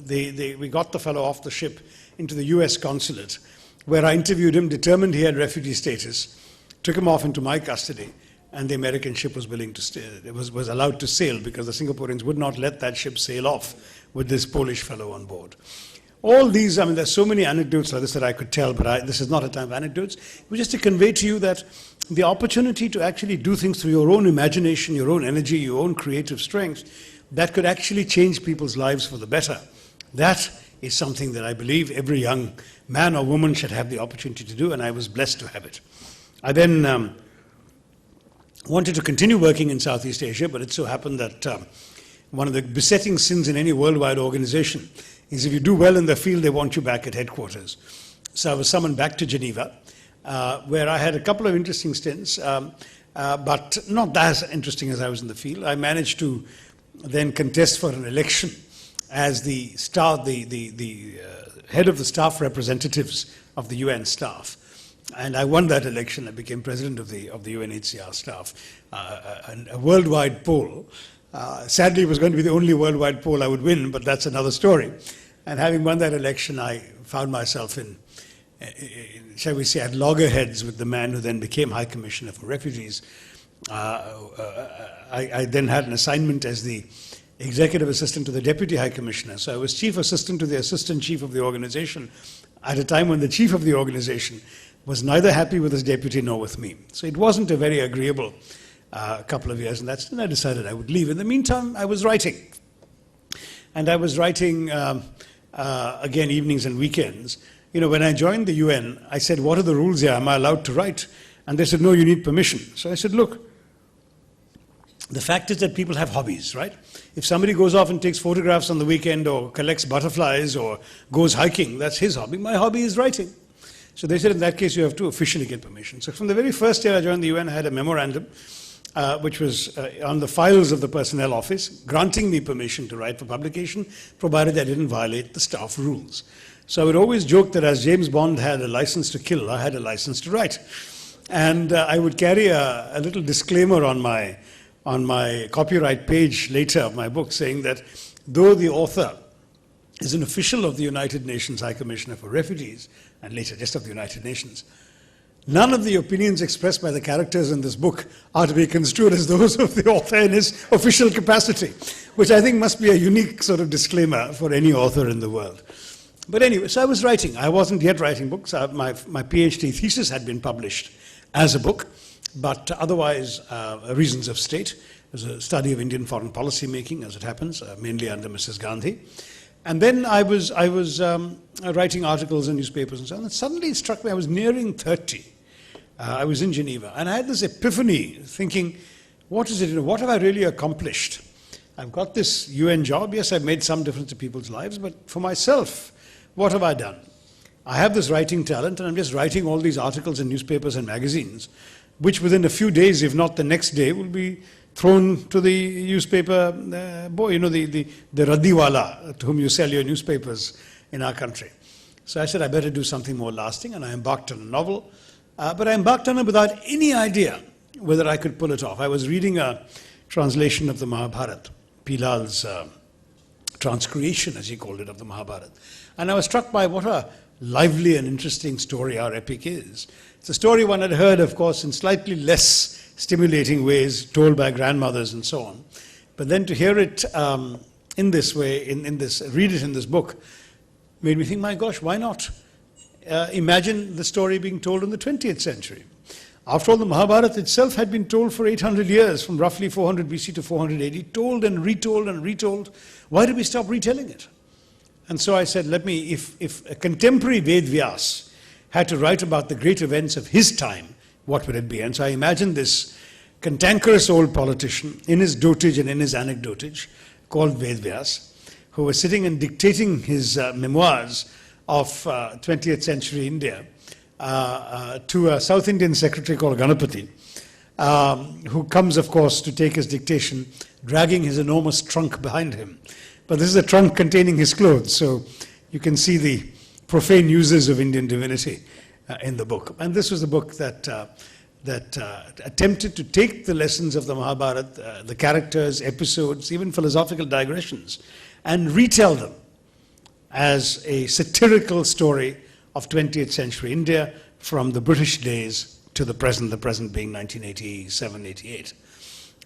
we got the fellow off the ship into the US consulate, where I interviewed him, determined he had refugee status, took him off into my custody, and the American ship was willing to stay. It was allowed to sail because the Singaporeans would not let that ship sail off with this Polish fellow on board. All these, there's so many anecdotes like this that I could tell, but this is not a time of anecdotes. It was just to convey to you that the opportunity to actually do things through your own imagination, your own energy, your own creative strength, that could actually change people's lives for the better. That is something that I believe every young man or woman should have the opportunity to do, and I was blessed to have it. I then wanted to continue working in Southeast Asia, but it so happened that one of the besetting sins in any worldwide organization is if you do well in the field, they want you back at headquarters. So I was summoned back to Geneva, where I had a couple of interesting stints, but not as interesting as I was in the field. I managed to then contest for an election as the head of the staff representatives of the UN staff. And I won that election. I became president of the UNHCR staff. A worldwide poll. Sadly, it was going to be the only worldwide poll I would win, but that's another story. And having won that election, I found myself in shall we say, at loggerheads with the man who then became High Commissioner for Refugees. I then had an assignment as the executive assistant to the Deputy High Commissioner. So I was chief assistant to the assistant chief of the organization at a time when the chief of the organization was neither happy with his deputy nor with me. So it wasn't a very agreeable couple of years, and then I decided I would leave. In the meantime, I was writing. And I was writing, again, evenings and weekends. When I joined the UN, I said, what are the rules here? Am I allowed to write? And they said, no, you need permission. So I said, look, the fact is that people have hobbies, right? If somebody goes off and takes photographs on the weekend or collects butterflies or goes hiking, that's his hobby. My hobby is writing. So they said, in that case, you have to officially get permission. So from the very first year I joined the UN, I had a memorandum, which was on the files of the personnel office, granting me permission to write for publication, provided I didn't violate the staff rules. So I would always joke that as James Bond had a license to kill, I had a license to write. And I would carry a little disclaimer on my copyright page later of my book, saying that though the author is an official of the United Nations High Commissioner for Refugees, and later just of the United Nations, none of the opinions expressed by the characters in this book are to be construed as those of the author in his official capacity, which I think must be a unique sort of disclaimer for any author in the world. But anyway, so I was writing. I wasn't yet writing books. My PhD thesis had been published as a book, but otherwise, reasons of state. It was a study of Indian foreign policy making, as it happens, mainly under Mrs. Gandhi. And then I was writing articles in newspapers and so on. And suddenly it struck me, I was nearing 30. I was in Geneva. And I had this epiphany, thinking, what is it? What have I really accomplished? I've got this UN job. Yes, I've made some difference to people's lives, but for myself, what have I done? I have this writing talent, and I'm just writing all these articles in newspapers and magazines, which within a few days, if not the next day, will be thrown to the newspaper boy, the Raddiwala to whom you sell your newspapers in our country. So I said I better do something more lasting, and I embarked on a novel. But I embarked on it without any idea whether I could pull it off. I was reading a translation of the Mahabharata, Pilal's transcreation, as he called it, of the Mahabharata. And I was struck by what a lively and interesting story our epic is. It's a story one had heard, of course, in slightly less stimulating ways, told by grandmothers and so on. But then to hear it in this way, read it in this book, made me think, my gosh, why not imagine the story being told in the 20th century? After all, the Mahabharata itself had been told for 800 years, from roughly 400 BC to 400 AD, told and retold and retold. Why did we stop retelling it? And so I said, if a contemporary Ved Vyas had to write about the great events of his time, what would it be? And so I imagined this cantankerous old politician in his dotage and in his anecdotage, called Ved Vyas, who was sitting and dictating his memoirs of 20th century India to a South Indian secretary called Ganapati, who comes, of course, to take his dictation, dragging his enormous trunk behind him. But this is a trunk containing his clothes, so you can see the profane uses of Indian divinity in the book. And this was a book that attempted to take the lessons of the Mahabharata, the characters, episodes, even philosophical digressions, and retell them as a satirical story of 20th century India from the British days to the present being 1987, 88.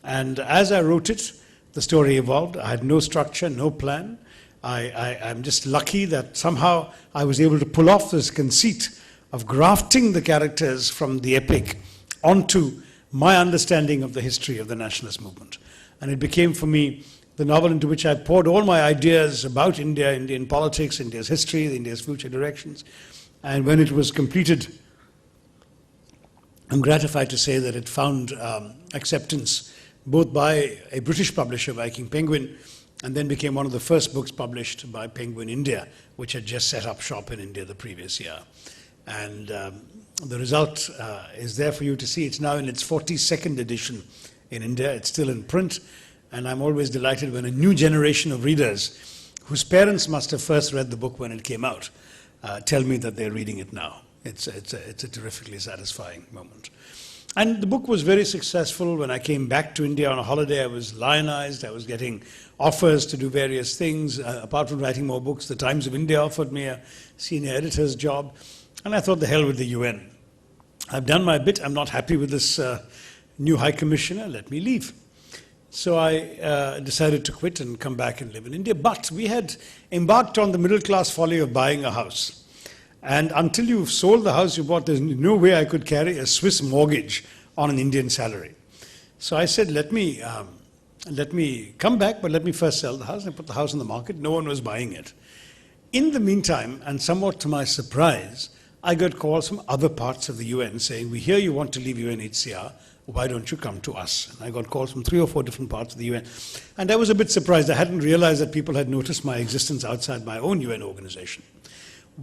And as I wrote it, the story evolved. I had no structure, no plan. I'm just lucky that somehow I was able to pull off this conceit of grafting the characters from the epic onto my understanding of the history of the nationalist movement. And it became for me the novel into which I poured all my ideas about India, Indian politics, India's history, India's future directions. And when it was completed, I'm gratified to say that it found acceptance both by a British publisher, Viking Penguin, and then became one of the first books published by Penguin India, which had just set up shop in India the previous year. And the result is there for you to see. It's now in its 42nd edition in India. It's still in print. And I'm always delighted when a new generation of readers, whose parents must have first read the book when it came out, tell me that they're reading it now. It's a terrifically satisfying moment. And the book was very successful. When I came back to India on a holiday, I was lionized. I was getting offers to do various things. Apart from writing more books, the Times of India offered me a senior editor's job. And I thought, the hell with the UN. I've done my bit. I'm not happy with this new High Commissioner. Let me leave. So I decided to quit and come back and live in India. But we had embarked on the middle-class folly of buying a house. And until you've sold the house you bought, there's no way I could carry a Swiss mortgage on an Indian salary. So I said, let me come back, but let me first sell the house. And I put the house on the market. No one was buying it. In the meantime, and somewhat to my surprise, I got calls from other parts of the UN saying, we hear you want to leave UNHCR. Why don't you come to us? And I got calls from 3 or 4 different parts of the UN. And I was a bit surprised. I hadn't realized that people had noticed my existence outside my own UN organization.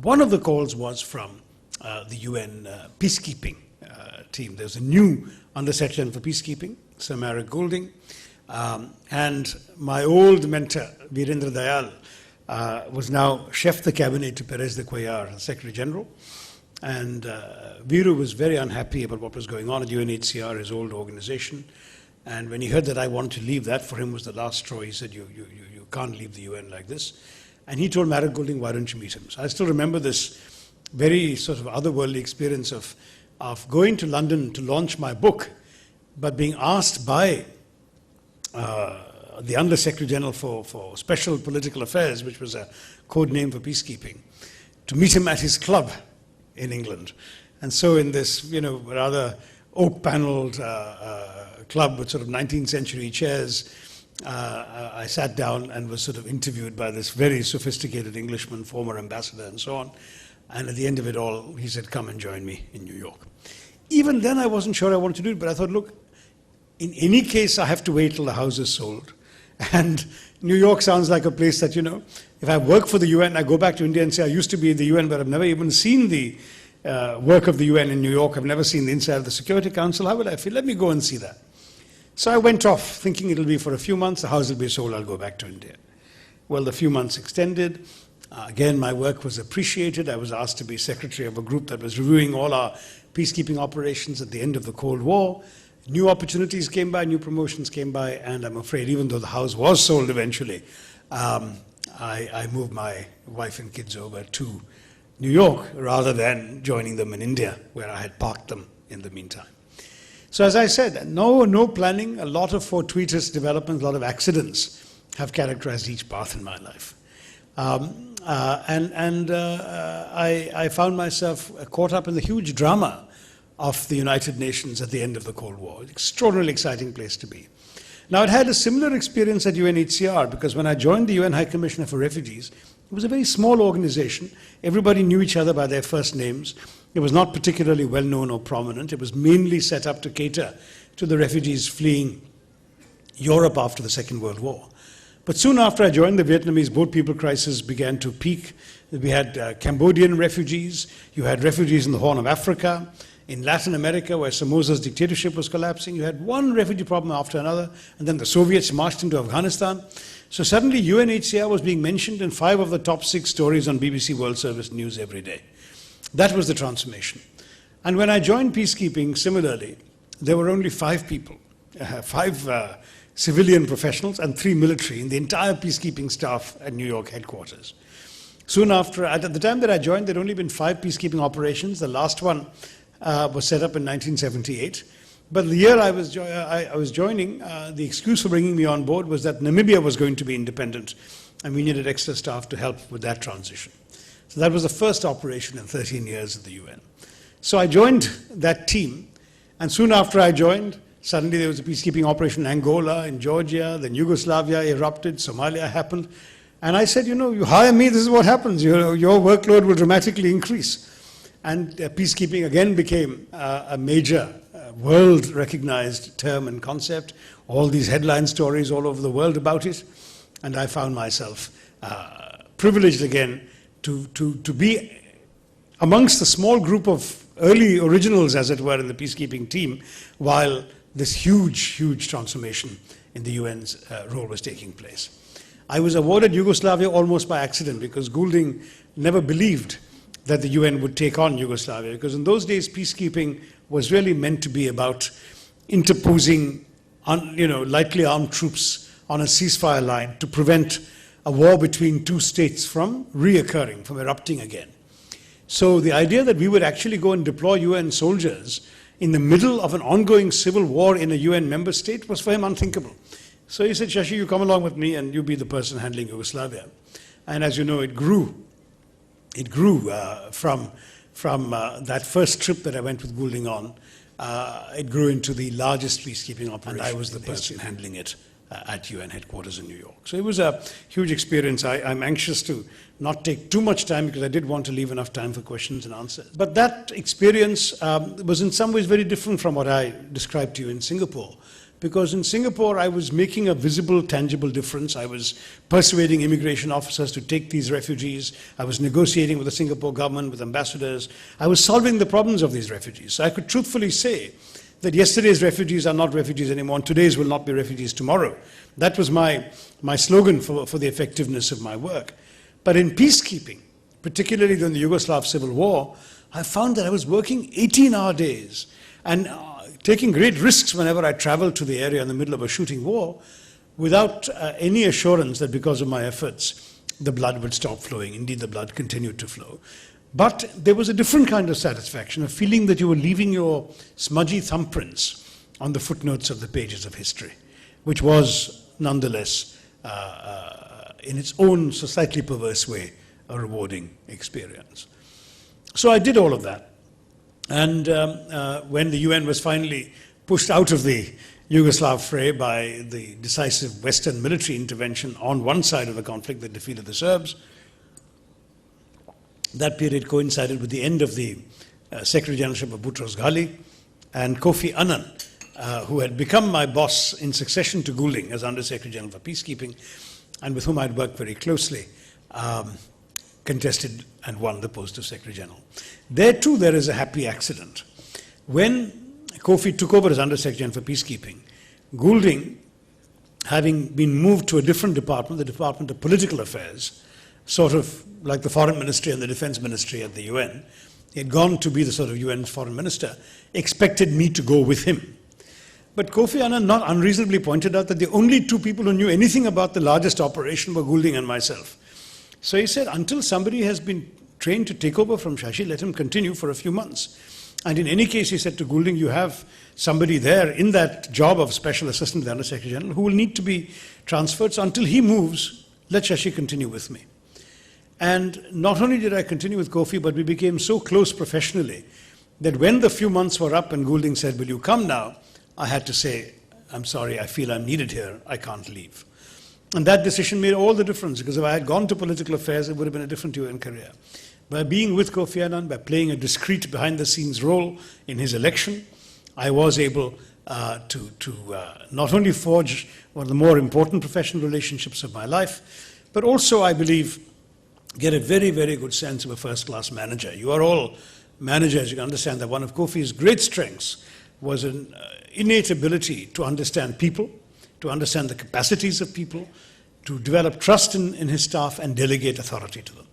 One of the calls was from the UN peacekeeping team. There's a new Under-Secretary for Peacekeeping, Sir Marek Golding, and my old mentor, Virendra Dayal, was now chef de cabinet to Perez de Cuellar, the Secretary General. And Viru was very unhappy about what was going on at UNHCR, his old organization. And when he heard that I wanted to leave, that for him was the last straw. He said, you can't leave the UN like this. And he told Marek Golding, why don't you meet him? So I still remember this very sort of otherworldly experience of going to London to launch my book, but being asked by the Under-Secretary General for Special Political Affairs, which was a code name for peacekeeping, to meet him at his club in England. And so in this, rather oak-paneled club with sort of 19th century chairs, I sat down and was sort of interviewed by this very sophisticated Englishman, former ambassador and so on. And at the end of it all, he said, come and join me in New York. Even then, I wasn't sure I wanted to do it, but I thought, look, in any case, I have to wait till the house is sold. And New York sounds like a place that, if I work for the UN, I go back to India and say, I used to be in the UN, but I've never even seen the work of the UN in New York. I've never seen the inside of the Security Council. How would I feel? Let me go and see that. So I went off thinking it'll be for a few months. The house will be sold. I'll go back to India. Well, the few months extended. Again, my work was appreciated. I was asked to be secretary of a group that was reviewing all our peacekeeping operations at the end of the Cold War. New opportunities came by, new promotions came by, and I'm afraid even though the house was sold eventually, I moved my wife and kids over to New York rather than joining them in India, where I had parked them in the meantime. So as I said, no planning, a lot of fortuitous developments, a lot of accidents have characterized each path in my life. I found myself caught up in the huge drama of the United Nations at the end of the Cold War. Extraordinarily exciting place to be. Now, I'd had a similar experience at UNHCR because when I joined the UN High Commissioner for Refugees, it was a very small organization. Everybody knew each other by their first names. It was not particularly well known or prominent. It was mainly set up to cater to the refugees fleeing Europe after the Second World War. But soon after I joined, the Vietnamese boat people crisis began to peak. We had Cambodian refugees. You had refugees in the Horn of Africa. In Latin America, where Somoza's dictatorship was collapsing, you had one refugee problem after another, and then the Soviets marched into Afghanistan. So suddenly UNHCR was being mentioned in 5 of the top 6 stories on BBC World Service News every day. That was the transformation. And when I joined peacekeeping, similarly, there were only 5 people, 5 civilian professionals and 3 military in the entire peacekeeping staff at New York headquarters. Soon after, at the time that I joined, there had only been 5 peacekeeping operations. The last one was set up in 1978. But the year I was joining, the excuse for bringing me on board was that Namibia was going to be independent, and we needed extra staff to help with that transition. So that was the first operation in 13 years of the UN. So I joined that team, and soon after I joined, suddenly there was a peacekeeping operation in Angola, in Georgia, then Yugoslavia erupted, Somalia happened. And I said, you hire me, this is what happens. Your workload will dramatically increase. And peacekeeping again became a major world-recognized term and concept. All these headline stories all over the world about it. And I found myself privileged again to be amongst the small group of early originals, as it were, in the peacekeeping team, while this huge transformation in the UN's role was taking place. I was awarded Yugoslavia almost by accident because Goulding never believed that the UN would take on Yugoslavia, because in those days peacekeeping was really meant to be about interposing lightly armed troops on a ceasefire line to prevent a war between 2 states from reoccurring, from erupting again. So the idea that we would actually go and deploy UN soldiers in the middle of an ongoing civil war in a UN member state was for him unthinkable. So he said, Shashi, you come along with me and you be the person handling Yugoslavia. And as you know, it grew. It grew from that first trip that I went with Goulding on. It grew into the largest peacekeeping operation. And I was the person handling it at UN headquarters in New York. So it was a huge experience. I'm anxious to not take too much time because I did want to leave enough time for questions and answers. But that experience was in some ways very different from what I described to you in Singapore. Because in Singapore, I was making a visible, tangible difference. I was persuading immigration officers to take these refugees. I was negotiating with the Singapore government, with ambassadors. I was solving the problems of these refugees. So I could truthfully say that yesterday's refugees are not refugees anymore, and today's will not be refugees tomorrow. That was my slogan for the effectiveness of my work. But in peacekeeping, particularly during the Yugoslav Civil War, I found that I was working 18-hour days and taking great risks whenever I traveled to the area in the middle of a shooting war without any assurance that because of my efforts, the blood would stop flowing. Indeed, the blood continued to flow. But there was a different kind of satisfaction, a feeling that you were leaving your smudgy thumbprints on the footnotes of the pages of history, which was nonetheless, in its own slightly perverse way, a rewarding experience. So I did all of that. And when the UN was finally pushed out of the Yugoslav fray by the decisive Western military intervention on one side of the conflict that defeated the Serbs, that period coincided with the end of the Secretary Generalship of Boutros Ghali, and Kofi Annan who had become my boss in succession to Goulding as Under Secretary General for Peacekeeping, and with whom I'd worked very closely, contested and won the post of Secretary General. There too, there is a happy accident. When Kofi took over as Under Secretary General for Peacekeeping, Goulding, having been moved to a different department, the Department of Political Affairs, sort of like the Foreign Ministry and the Defense Ministry at the UN, he had gone to be the sort of UN Foreign Minister, expected me to go with him. But Kofi Annan not unreasonably pointed out that the only two people who knew anything about the largest operation were Goulding and myself. So he said, until somebody has been trained to take over from Shashi, let him continue for a few months. And in any case, he said to Goulding, you have somebody there in that job of Special Assistant to the Under Secretary General who will need to be transferred. So until he moves, let Shashi continue with me. And not only did I continue with Kofi, but we became so close professionally that when the few months were up and Goulding said, will you come now? I had to say, I'm sorry, I feel I'm needed here, I can't leave. And that decision made all the difference, because if I had gone to political affairs, it would have been a different UN career. By being with Kofi Annan, by playing a discreet behind-the-scenes role in his election, I was able to not only forge one of the more important professional relationships of my life, but also, I believe, get a very, very good sense of a first-class manager. You are all managers. You can understand that one of Kofi's great strengths was an innate ability to understand people, to understand the capacities of people, to develop trust in his staff and delegate authority to them.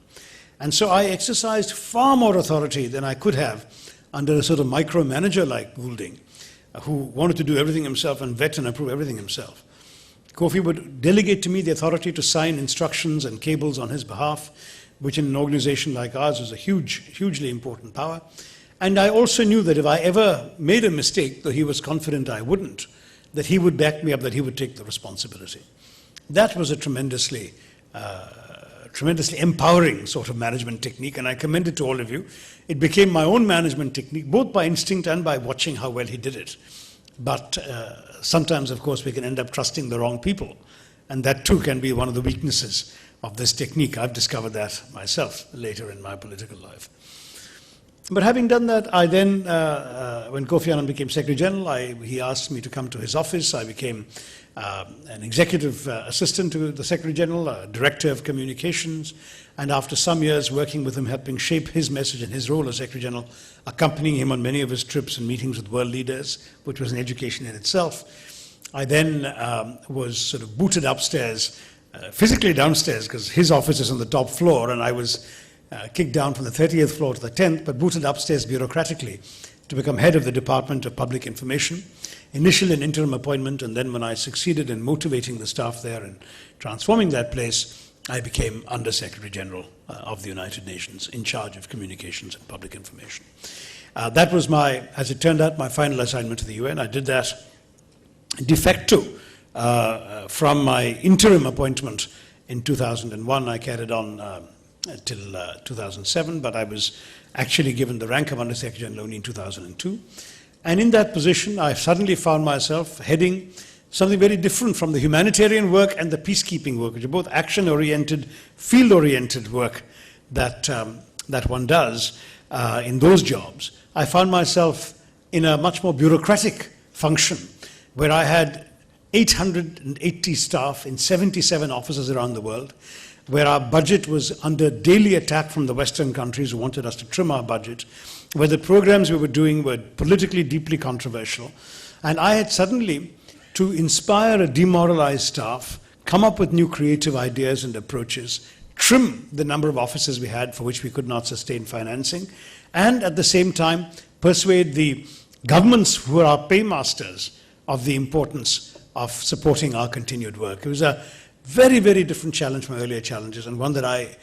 And so I exercised far more authority than I could have under a sort of micromanager like Goulding, who wanted to do everything himself and vet and approve everything himself. Kofi would delegate to me the authority to sign instructions and cables on his behalf, which in an organization like ours was a hugely important power. And I also knew that if I ever made a mistake, though he was confident I wouldn't, that he would back me up, that he would take the responsibility. That was a tremendously empowering sort of management technique, and I commend it to all of you. It became my own management technique, both by instinct and by watching how well he did it. But sometimes, of course, we can end up trusting the wrong people, and that too can be one of the weaknesses of this technique. I've discovered that myself later in my political life. But having done that, I then, when Kofi Annan became Secretary General, he asked me to come to his office. I became an executive assistant to the Secretary General, Director of Communications, and after some years working with him, helping shape his message and his role as Secretary General, accompanying him on many of his trips and meetings with world leaders, which was an education in itself, I then was sort of booted upstairs, physically downstairs, because his office is on the top floor, and I was kicked down from the 30th floor to the 10th, but booted upstairs bureaucratically to become head of the Department of Public Information. Initially an interim appointment, and then when I succeeded in motivating the staff there and transforming that place, I became Under Secretary General of the United Nations, in charge of communications and public information. That was as it turned out, my final assignment to the UN. I did that de facto from my interim appointment in 2001. I carried on till 2007, but I was actually given the rank of Under Secretary General only in 2002. And in that position, I suddenly found myself heading something very different from the humanitarian work and the peacekeeping work, which are both action-oriented, field-oriented work that one does in those jobs. I found myself in a much more bureaucratic function, where I had 880 staff in 77 offices around the world, where our budget was under daily attack from the Western countries who wanted us to trim our budget, where the programs we were doing were politically deeply controversial. And I had suddenly to inspire a demoralized staff, come up with new creative ideas and approaches, trim the number of offices we had for which we could not sustain financing, and at the same time persuade the governments who are our paymasters of the importance of supporting our continued work. It was a very, very different challenge from earlier challenges, and one that I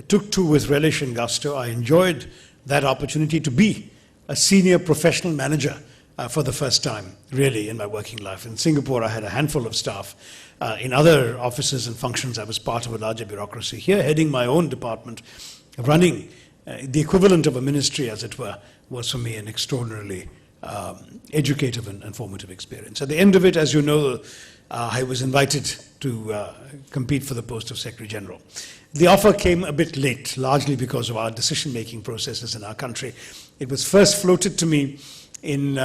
took to with relish and gusto. I enjoyed that opportunity to be a senior professional manager for the first time, really, in my working life. In Singapore, I had a handful of staff. In other offices and functions, I was part of a larger bureaucracy. Here, heading my own department, running the equivalent of a ministry, as it were, was for me an extraordinarily educative and formative experience. At the end of it, as you know, I was invited to compete for the post of Secretary General. The offer came a bit late, largely because of our decision-making processes in our country. It was first floated to me in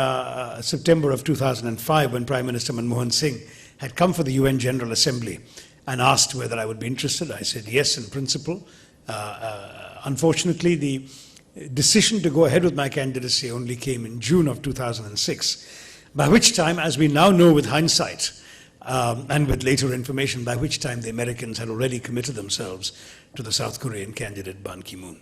September of 2005 when Prime Minister Manmohan Singh had come for the UN General Assembly and asked whether I would be interested. I said yes, in principle. Unfortunately, the decision to go ahead with my candidacy only came in June of 2006, by which time, as we now know with hindsight, and with later information, by which time the Americans had already committed themselves to the South Korean candidate Ban Ki-moon.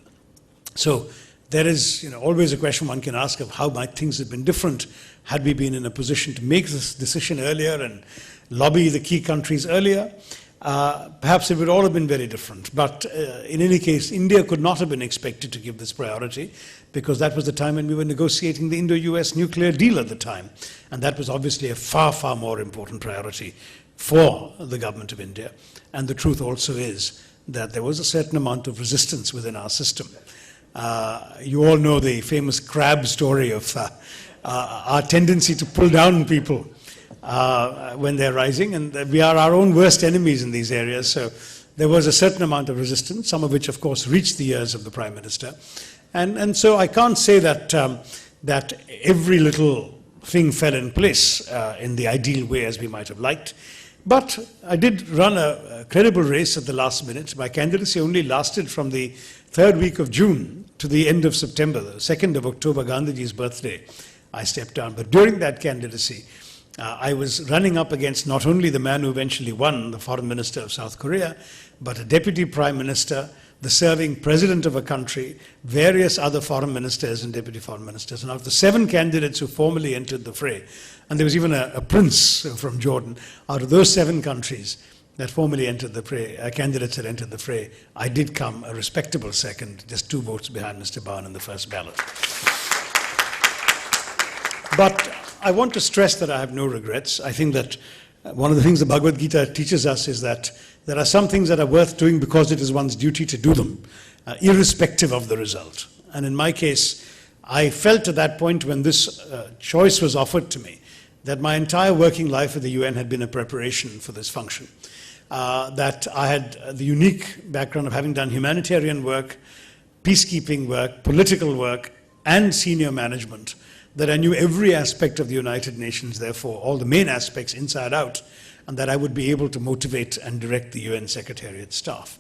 So there is always a question one can ask of how might things have been different had we been in a position to make this decision earlier and lobby the key countries earlier. Perhaps it would all have been very different. But in any case, India could not have been expected to give this priority because that was the time when we were negotiating the Indo-US nuclear deal at the time. And that was obviously a far, far more important priority for the government of India. And the truth also is that there was a certain amount of resistance within our system. You all know the famous crab story of our tendency to pull down people when they're rising, and we are our own worst enemies in these areas. So there was a certain amount of resistance, some of which, of course, reached the ears of the Prime Minister. And so I can't say that, that every little thing fell in place in the ideal way as we might have liked. But I did run a credible race at the last minute. My candidacy only lasted from the third week of June to the end of September, the 2nd of October, Gandhiji's birthday. I stepped down. But during that candidacy, I was running up against not only the man who eventually won, the foreign minister of South Korea, but a deputy prime minister, the serving president of a country, various other foreign ministers and deputy foreign ministers. And of the 7 candidates who formally entered the fray, and there was even a prince from Jordan, out of those 7 countries that formally entered the fray, candidates that entered the fray, I did come a respectable second, just 2 votes behind Mr. Ban in the first ballot. But I want to stress that I have no regrets. I think that one of the things the Bhagavad Gita teaches us is that there are some things that are worth doing because it is one's duty to do them, irrespective of the result. And in my case, I felt at that point when this choice was offered to me that my entire working life at the UN had been a preparation for this function. That I had the unique background of having done humanitarian work, peacekeeping work, political work, and senior management, that I knew every aspect of the United Nations, therefore, all the main aspects inside out, and that I would be able to motivate and direct the UN Secretariat staff.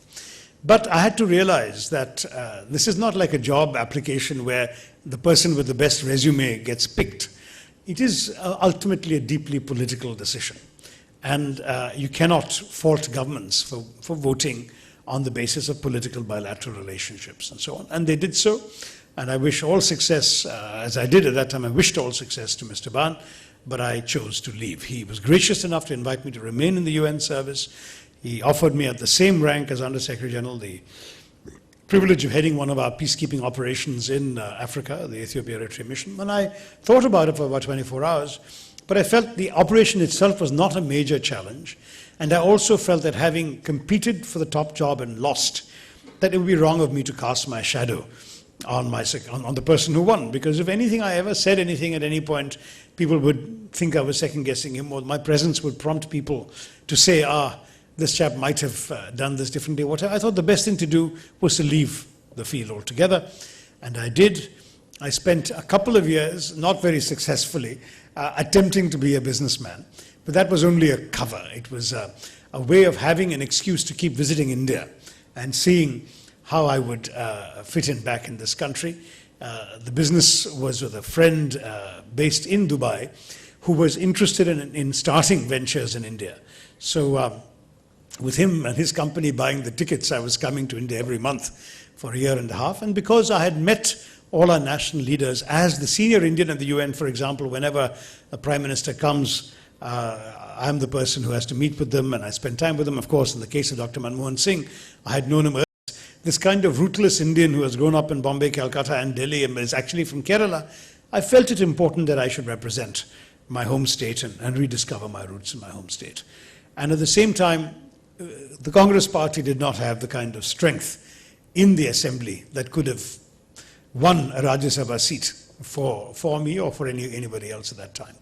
But I had to realize that this is not like a job application where the person with the best resume gets picked. It is ultimately a deeply political decision. And you cannot fault governments for voting on the basis of political bilateral relationships and so on. And they did so. And I wish all success, as I did at that time, I wished all success to Mr. Ban, but I chose to leave. He was gracious enough to invite me to remain in the UN service. He offered me at the same rank as Under Secretary General the privilege of heading one of our peacekeeping operations in Africa, the Ethiopia-Eritrea mission. And I thought about it for about 24 hours, but I felt the operation itself was not a major challenge. And I also felt that having competed for the top job and lost, that it would be wrong of me to cast my shadow on the person who won, because if anything I ever said anything at any point, people would think I was second-guessing him, or my presence would prompt people to say, this chap might have done this differently. Whatever. I thought the best thing to do was to leave the field altogether, and I did. I spent a couple of years, not very successfully, attempting to be a businessman, but that was only a cover. It was a way of having an excuse to keep visiting India and seeing how I would fit in back in this country. The business was with a friend based in Dubai who was interested in starting ventures in India. So with him and his company buying the tickets, I was coming to India every month for a year and a half. And because I had met all our national leaders as the senior Indian at the UN, for example, whenever a prime minister comes, I'm the person who has to meet with them, and I spend time with them. Of course, in the case of Dr. Manmohan Singh, I had known him earlier. This kind of rootless Indian who has grown up in Bombay, Calcutta and Delhi and is actually from Kerala, I felt it important that I should represent my home state and rediscover my roots in my home state. And at the same time, the Congress party did not have the kind of strength in the assembly that could have won a Rajya Sabha seat for me or for anybody else at that time.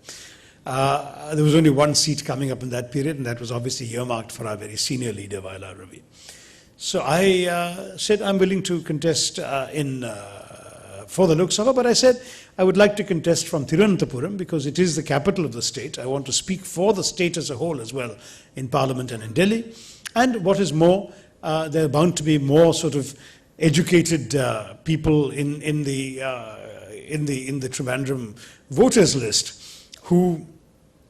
There was only one seat coming up in that period, and that was obviously earmarked for our very senior leader, Vaila Ravi. So I said I'm willing to contest for the Lok Sabha, but I said I would like to contest from Thiruvananthapuram because it is the capital of the state. I want to speak for the state as a whole as well in Parliament and in Delhi. And what is more, there are bound to be more sort of educated people in the Trivandrum voters list who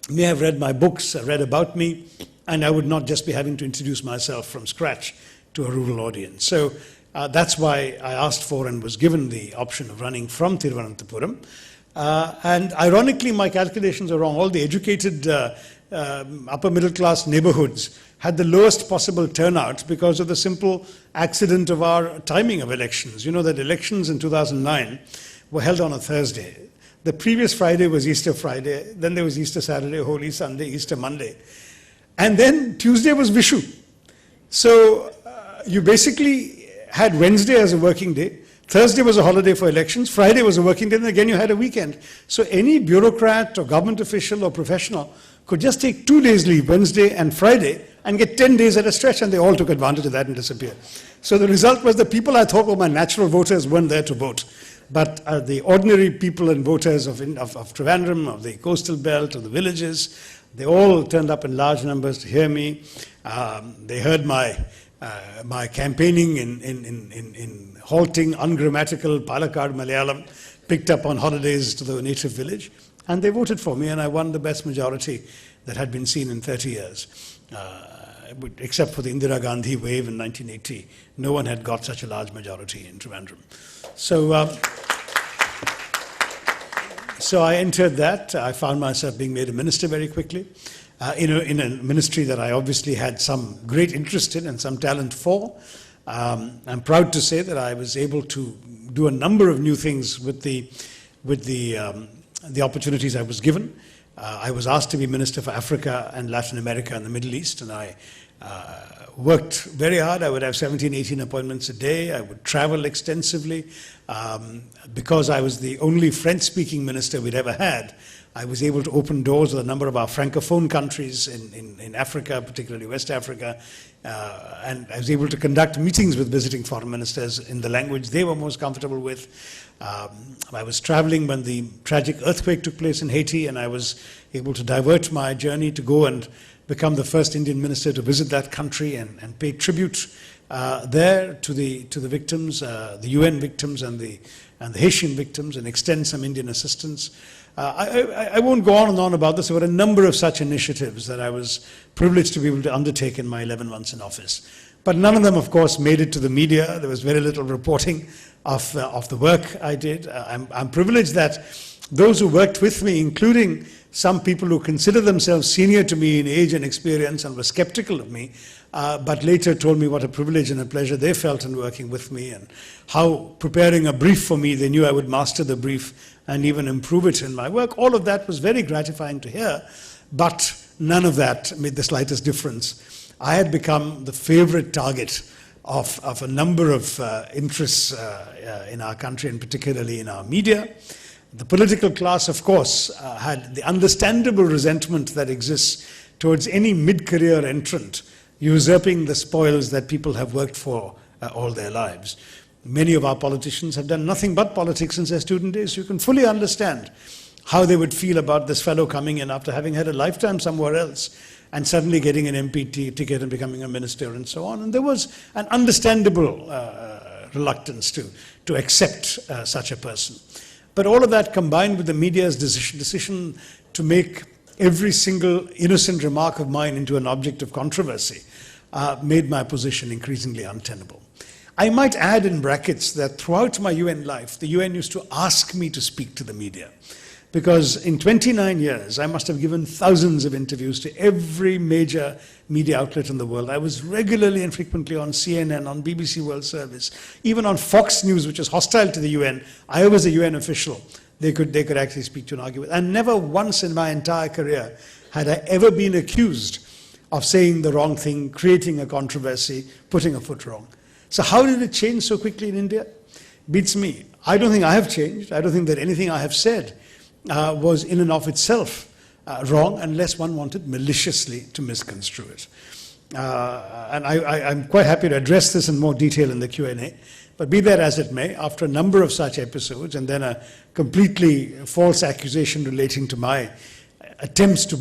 may have read my books, read about me, and I would not just be having to introduce myself from scratch to a rural audience. So that's why I asked for and was given the option of running from Thiruvananthapuram. And ironically, my calculations are wrong. All the educated upper middle class neighborhoods had the lowest possible turnout because of the simple accident of our timing of elections. You know that elections in 2009 were held on a Thursday. The previous Friday was Easter Friday, then there was Easter Saturday, Holy Sunday, Easter Monday. And then Tuesday was Vishu. So you basically had Wednesday as a working day, Thursday was a holiday for elections, Friday was a working day, and again you had a weekend. So any bureaucrat or government official or professional could just take 2 days leave, Wednesday and Friday, and get 10 days at a stretch, and they all took advantage of that and disappeared. So the result was the people I thought were my natural voters weren't there to vote. But the ordinary people and voters of Trivandrum, of the coastal belt, of the villages, they all turned up in large numbers to hear me. They heard my campaigning in halting, ungrammatical Palakkad Malayalam, picked up on holidays to the native village, and they voted for me, and I won the best majority that had been seen in 30 years. Except for the Indira Gandhi wave in 1980, no one had got such a large majority in Trivandrum. So I entered that. I found myself being made a minister very quickly, in a ministry that I obviously had some great interest in and some talent for. I'm proud to say that I was able to do a number of new things with the opportunities I was given. I was asked to be Minister for Africa and Latin America and the Middle East, and I worked very hard. I would have 17, 18 appointments a day. I would travel extensively. Because I was the only French-speaking minister we'd ever had, I was able to open doors with a number of our Francophone countries in Africa, particularly West Africa, and I was able to conduct meetings with visiting foreign ministers in the language they were most comfortable with. I was traveling when the tragic earthquake took place in Haiti, and I was able to divert my journey to go and become the first Indian minister to visit that country and pay tribute there to the victims, the UN victims and the Haitian victims, and extend some Indian assistance. I won't go on and on about this. There were a number of such initiatives that I was privileged to be able to undertake in my 11 months in office. But none of them, of course, made it to the media. There was very little reporting of the work I did. I'm privileged that those who worked with me, including some people who consider themselves senior to me in age and experience and were skeptical of me, but later told me what a privilege and a pleasure they felt in working with me, and how preparing a brief for me, they knew I would master the brief and even improve it in my work. All of that was very gratifying to hear, but none of that made the slightest difference. I had become the favorite target of a number of interests in our country, and particularly in our media. The political class, of course, had the understandable resentment that exists towards any mid-career entrant usurping the spoils that people have worked for all their lives. Many of our politicians have done nothing but politics since their student days. You can fully understand how they would feel about this fellow coming in after having had a lifetime somewhere else and suddenly getting an MPT ticket and becoming a minister and so on. And there was an understandable reluctance to accept such a person. But all of that, combined with the media's decision to make every single innocent remark of mine into an object of controversy, made my position increasingly untenable. I might add in brackets that throughout my UN life, the UN used to ask me to speak to the media. Because in 29 years, I must have given thousands of interviews to every major media outlet in the world. I was regularly and frequently on CNN, on BBC World Service, even on Fox News, which was hostile to the UN. I was a UN official they could actually speak to and argue with. And never once in my entire career had I ever been accused of saying the wrong thing, creating a controversy, putting a foot wrong. So how did it change so quickly in India? Beats me. I don't think I have changed. I don't think that anything I have said was in and of itself wrong, unless one wanted maliciously to misconstrue it. And I'm quite happy to address this in more detail in the Q&A. But be that as it may, after a number of such episodes and then a completely false accusation relating to my attempts to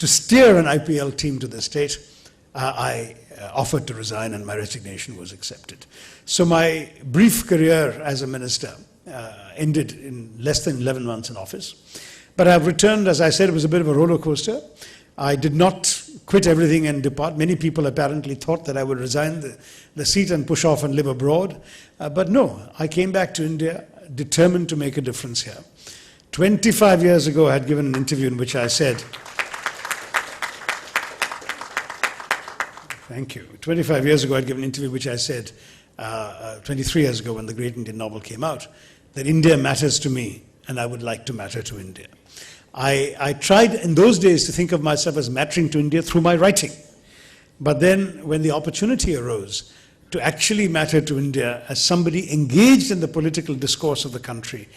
steer an IPL team to the state, I offered to resign and my resignation was accepted. So my brief career as a minister ended in less than 11 months in office. But I've returned, as I said, it was a bit of a roller coaster. I did not quit everything and depart. Many people apparently thought that I would resign the seat and push off and live abroad. But no, I came back to India determined to make a difference here. 25 years ago, I had given an interview in which I said, thank you. 25 years ago, I'd given an interview in which I said, 23 years ago when the great Indian novel came out, that India matters to me and I would like to matter to India. I tried in those days to think of myself as mattering to India through my writing. But then when the opportunity arose to actually matter to India as somebody engaged in the political discourse of the country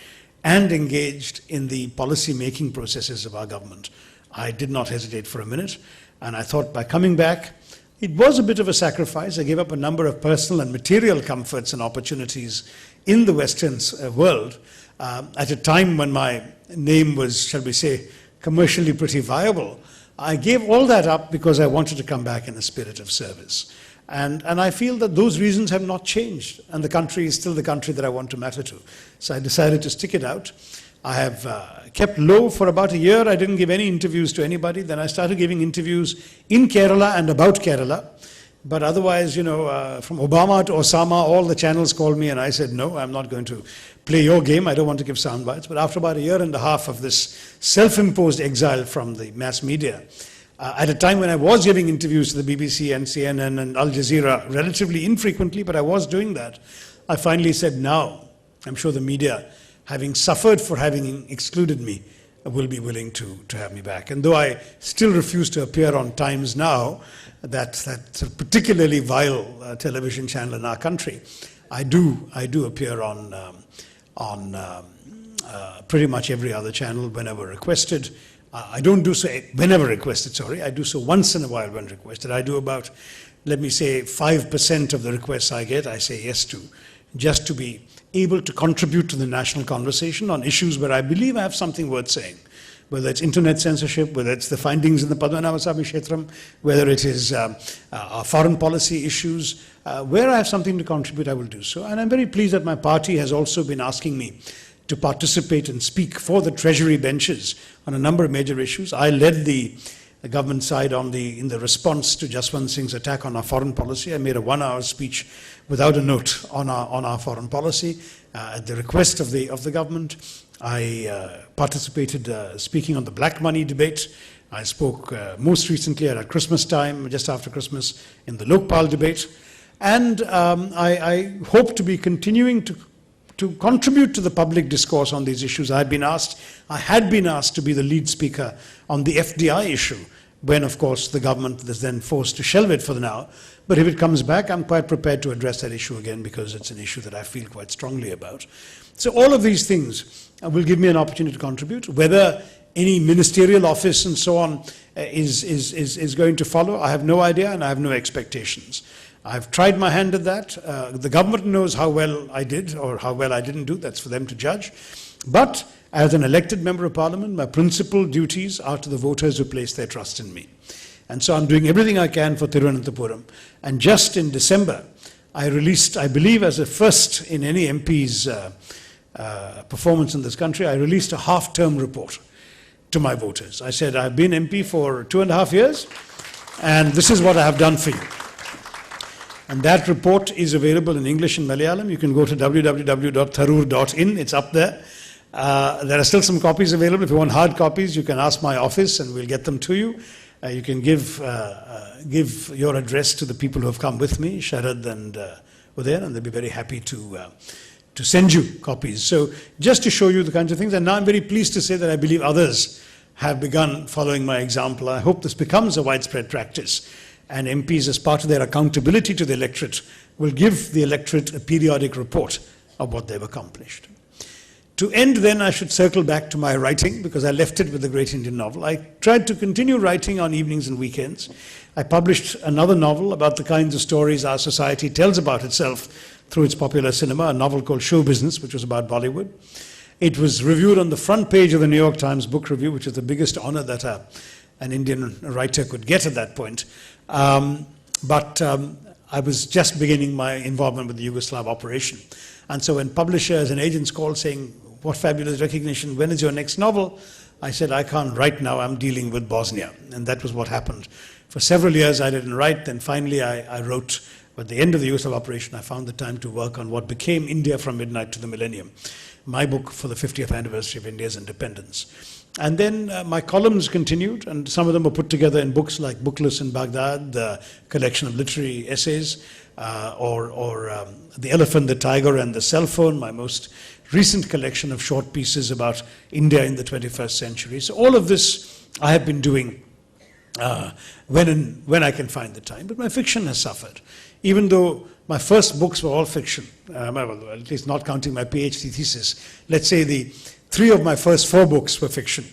and engaged in the policy-making processes of our government, I did not hesitate for a minute. And I thought by coming back, it was a bit of a sacrifice. I gave up a number of personal and material comforts and opportunities in the Western world at a time when my name was, shall we say, commercially pretty viable. I gave all that up because I wanted to come back in a spirit of service. And I feel that those reasons have not changed, and the country is still the country that I want to matter to. So I decided to stick it out. I have kept low for about a year. I didn't give any interviews to anybody. Then I started giving interviews in Kerala and about Kerala. But otherwise, from Obama to Osama, all the channels called me and I said, no, I'm not going to play your game. I don't want to give sound bites. But after about a year and a half of this self-imposed exile from the mass media, at a time when I was giving interviews to the BBC and CNN and Al Jazeera relatively infrequently, but I was doing that, I finally said, now, I'm sure the media, having suffered for having excluded me, will be willing to have me back. And though I still refuse to appear on Times Now, that particularly vile television channel in our country, I do appear on pretty much every other channel whenever requested. I don't do so whenever requested, sorry. I do so once in a while when requested. I do about, let me say, 5% of the requests I get, I say yes to, just to be able to contribute to the national conversation on issues where I believe I have something worth saying. Whether it's internet censorship, whether it's the findings in the Padmanabhaswamy Kshetram, whether it is our foreign policy issues, where I have something to contribute, I will do so. And I'm very pleased that my party has also been asking me to participate and speak for the Treasury benches on a number of major issues. I led the government side in the response to Jaswant Singh's attack on our foreign policy. I made a 1-hour speech without a note on our foreign policy at the request of the government. I participated speaking on the black money debate. I spoke most recently at Christmas time, just after Christmas, in the Lokpal debate. And I hope to be continuing to contribute to the public discourse on these issues. I had been asked to be the lead speaker on the FDI issue, when, of course, the government is then forced to shelve it for now. But if it comes back, I'm quite prepared to address that issue again, because it's an issue that I feel quite strongly about. So all of these things will give me an opportunity to contribute. Whether any ministerial office and so on is going to follow, I have no idea, and I have no expectations. I've tried my hand at that. The government knows how well I did or how well I didn't do. That's for them to judge. But as an elected member of parliament, my principal duties are to the voters who place their trust in me. And so I'm doing everything I can for Thiruvananthapuram. And just in December, I released, I believe as a first in any MP's performance in this country, I released a half-term report to my voters. I said, I've been MP for 2.5 years, and this is what I have done for you. And that report is available in English and Malayalam. You can go to www.tharoor.in. It's up there. There are still some copies available. If you want hard copies, you can ask my office and we'll get them to you. You can give your address to the people who have come with me, Sharad and Udayan, and they'll be very happy to send you copies. So just to show you the kinds of things. And now I'm very pleased to say that I believe others have begun following my example. I hope this becomes a widespread practice. And MPs, as part of their accountability to the electorate, will give the electorate a periodic report of what they've accomplished. To end then, I should circle back to my writing, because I left it with the great Indian novel. I tried to continue writing on evenings and weekends. I published another novel about the kinds of stories our society tells about itself through its popular cinema, a novel called Show Business, which was about Bollywood. It was reviewed on the front page of the New York Times Book Review, which is the biggest honor that an Indian writer could get at that point. But I was just beginning my involvement with the Yugoslav operation. And so when publishers and agents called saying, "What fabulous recognition, when is your next novel?" I said, "I can't write now, I'm dealing with Bosnia." And that was what happened. For several years I didn't write, then finally I wrote. At the end of the Yugoslav operation, I found the time to work on what became India from Midnight to the Millennium, my book for the 50th anniversary of India's independence. And then my columns continued, and some of them were put together in books like Bookless in Baghdad, the collection of literary essays, or The Elephant, the Tiger, and the Cell Phone, my most recent collection of short pieces about India in the 21st century. So all of this I have been doing when I can find the time. But my fiction has suffered. Even though my first books were all fiction, well, at least not counting my PhD thesis, let's say the 3 of my first 4 books were fiction.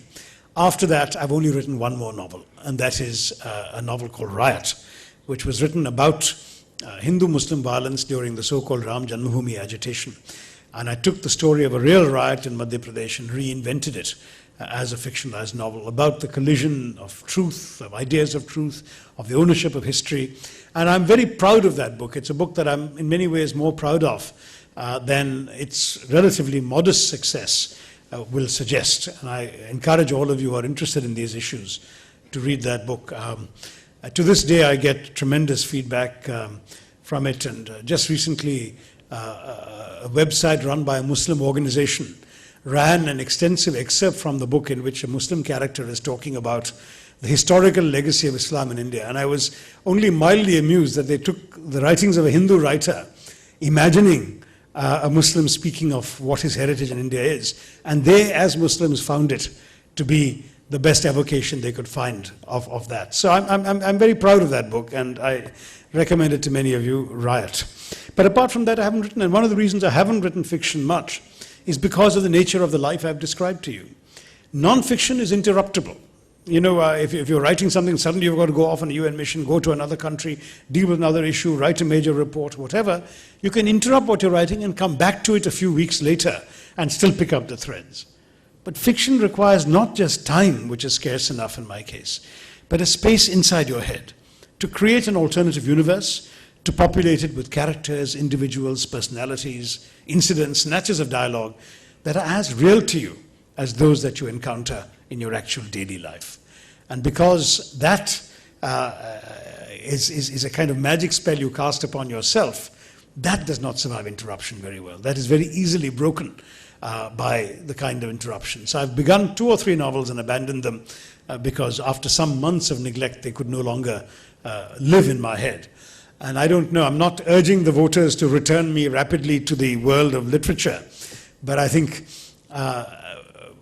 After that, I've only written one more novel, and that is a novel called Riot, which was written about Hindu-Muslim violence during the so-called Ram Janmabhoomi agitation. And I took the story of a real riot in Madhya Pradesh and reinvented it as a fictionalized novel about the collision of truth, of ideas of truth, of the ownership of history. And I'm very proud of that book. It's a book that I'm in many ways more proud of than its relatively modest success will suggest. And I encourage all of you who are interested in these issues to read that book. To this day, I get tremendous feedback from it. And just recently, a website run by a Muslim organization ran an extensive excerpt from the book in which a Muslim character is talking about the historical legacy of Islam in India. And I was only mildly amused that they took the writings of a Hindu writer, imagining a Muslim speaking of what his heritage in India is. And they, as Muslims, found it to be the best evocation they could find of that. So I'm very proud of that book, and I recommend it to many of you, Riot. But apart from that, I haven't written, and one of the reasons I haven't written fiction much is because of the nature of the life I've described to you. Non-fiction is interruptible. You know, if you're writing something, suddenly you've got to go off on a UN mission, go to another country, deal with another issue, write a major report, whatever. You can interrupt what you're writing and come back to it a few weeks later and still pick up the threads. But fiction requires not just time, which is scarce enough in my case, but a space inside your head to create an alternative universe, to populate it with characters, individuals, personalities, incidents, snatches of dialogue that are as real to you as those that you encounter in your actual daily life. And because that is a kind of magic spell you cast upon yourself, that does not survive interruption very well. That is very easily broken by the kind of interruption. So I've begun 2 or 3 novels and abandoned them because after some months of neglect, they could no longer live in my head. And I don't know, I'm not urging the voters to return me rapidly to the world of literature, but I think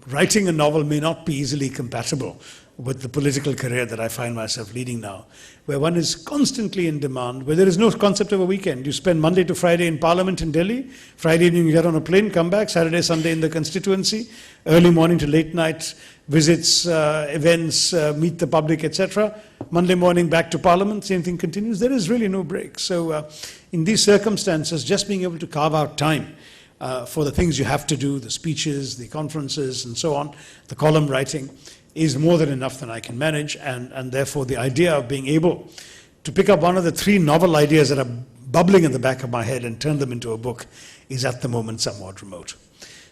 writing a novel may not be easily compatible with the political career that I find myself leading now, where one is constantly in demand, where there is no concept of a weekend. You spend Monday to Friday in Parliament in Delhi, Friday evening you get on a plane, come back, Saturday, Sunday in the constituency, early morning to late night visits, events, meet the public, etc. Monday morning back to Parliament, same thing continues. There is really no break. So in these circumstances, just being able to carve out time for the things you have to do, the speeches, the conferences, and so on, the column writing, is more than enough than I can manage, and therefore the idea of being able to pick up one of the 3 novel ideas that are bubbling in the back of my head and turn them into a book is at the moment somewhat remote.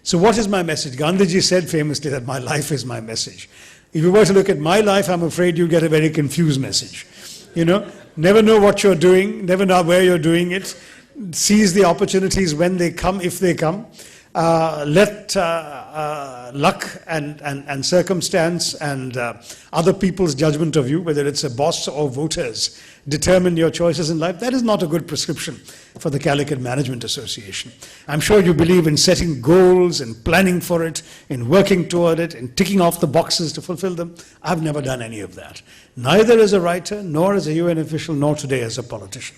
So what is my message? Gandhiji said famously that my life is my message. If you were to look at my life, I'm afraid you get a very confused message. You know, never know what you're doing, never know where you're doing it, seize the opportunities when they come, if they come. Let luck and circumstance and other people's judgment of you, whether it's a boss or voters, determine your choices in life. That is not a good prescription for the Calicut Management Association. I'm sure you believe in setting goals and planning for it, in working toward it, in ticking off the boxes to fulfill them. I've never done any of that, neither as a writer, nor as a UN official, nor today as a politician.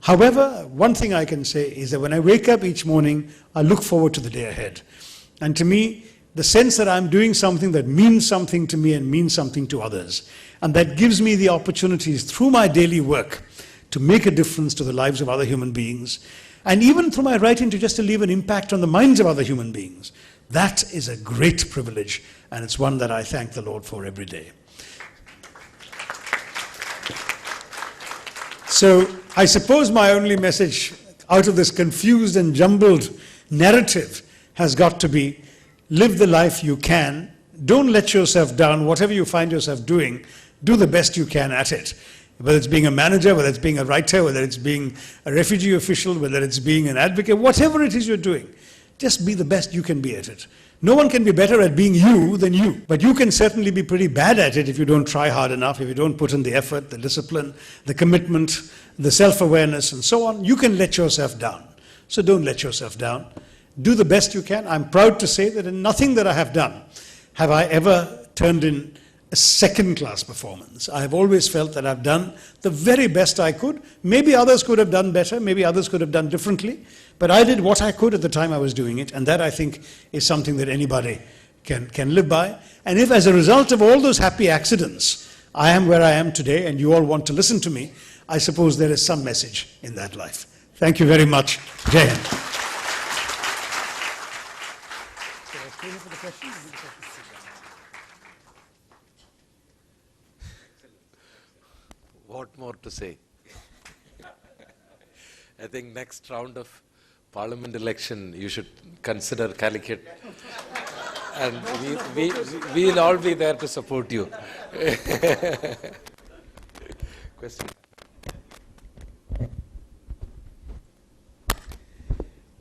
However, one thing I can say is that when I wake up each morning, I look forward to the day ahead. And to me, the sense that I'm doing something that means something to me and means something to others, and that gives me the opportunities through my daily work to make a difference to the lives of other human beings, and even through my writing to just to leave an impact on the minds of other human beings. That is a great privilege, and it's one that I thank the Lord for every day. So I suppose my only message out of this confused and jumbled narrative has got to be, live the life you can. Don't let yourself down. Whatever you find yourself doing, do the best you can at it. Whether it's being a manager, whether it's being a writer, whether it's being a refugee official, whether it's being an advocate, whatever it is you're doing, just be the best you can be at it. No one can be better at being you than you, but you can certainly be pretty bad at it if you don't try hard enough, if you don't put in the effort, the discipline, the commitment, the self-awareness, and so on. You can let yourself down. So don't let yourself down. Do the best you can. I'm proud to say that in nothing that I have done have I ever turned in a second-class performance. I have always felt that I've done the very best I could. Maybe others could have done better, maybe others could have done differently, but I did what I could at the time I was doing it, and that, I think, is something that anybody can live by. And if, as a result of all those happy accidents, I am where I am today, and you all want to listen to me, I suppose there is some message in that life. Thank you very much. Jai Hind. What more to say? I think next round of Parliament election, you should consider Calicut. And we'll all be there to support you. Question?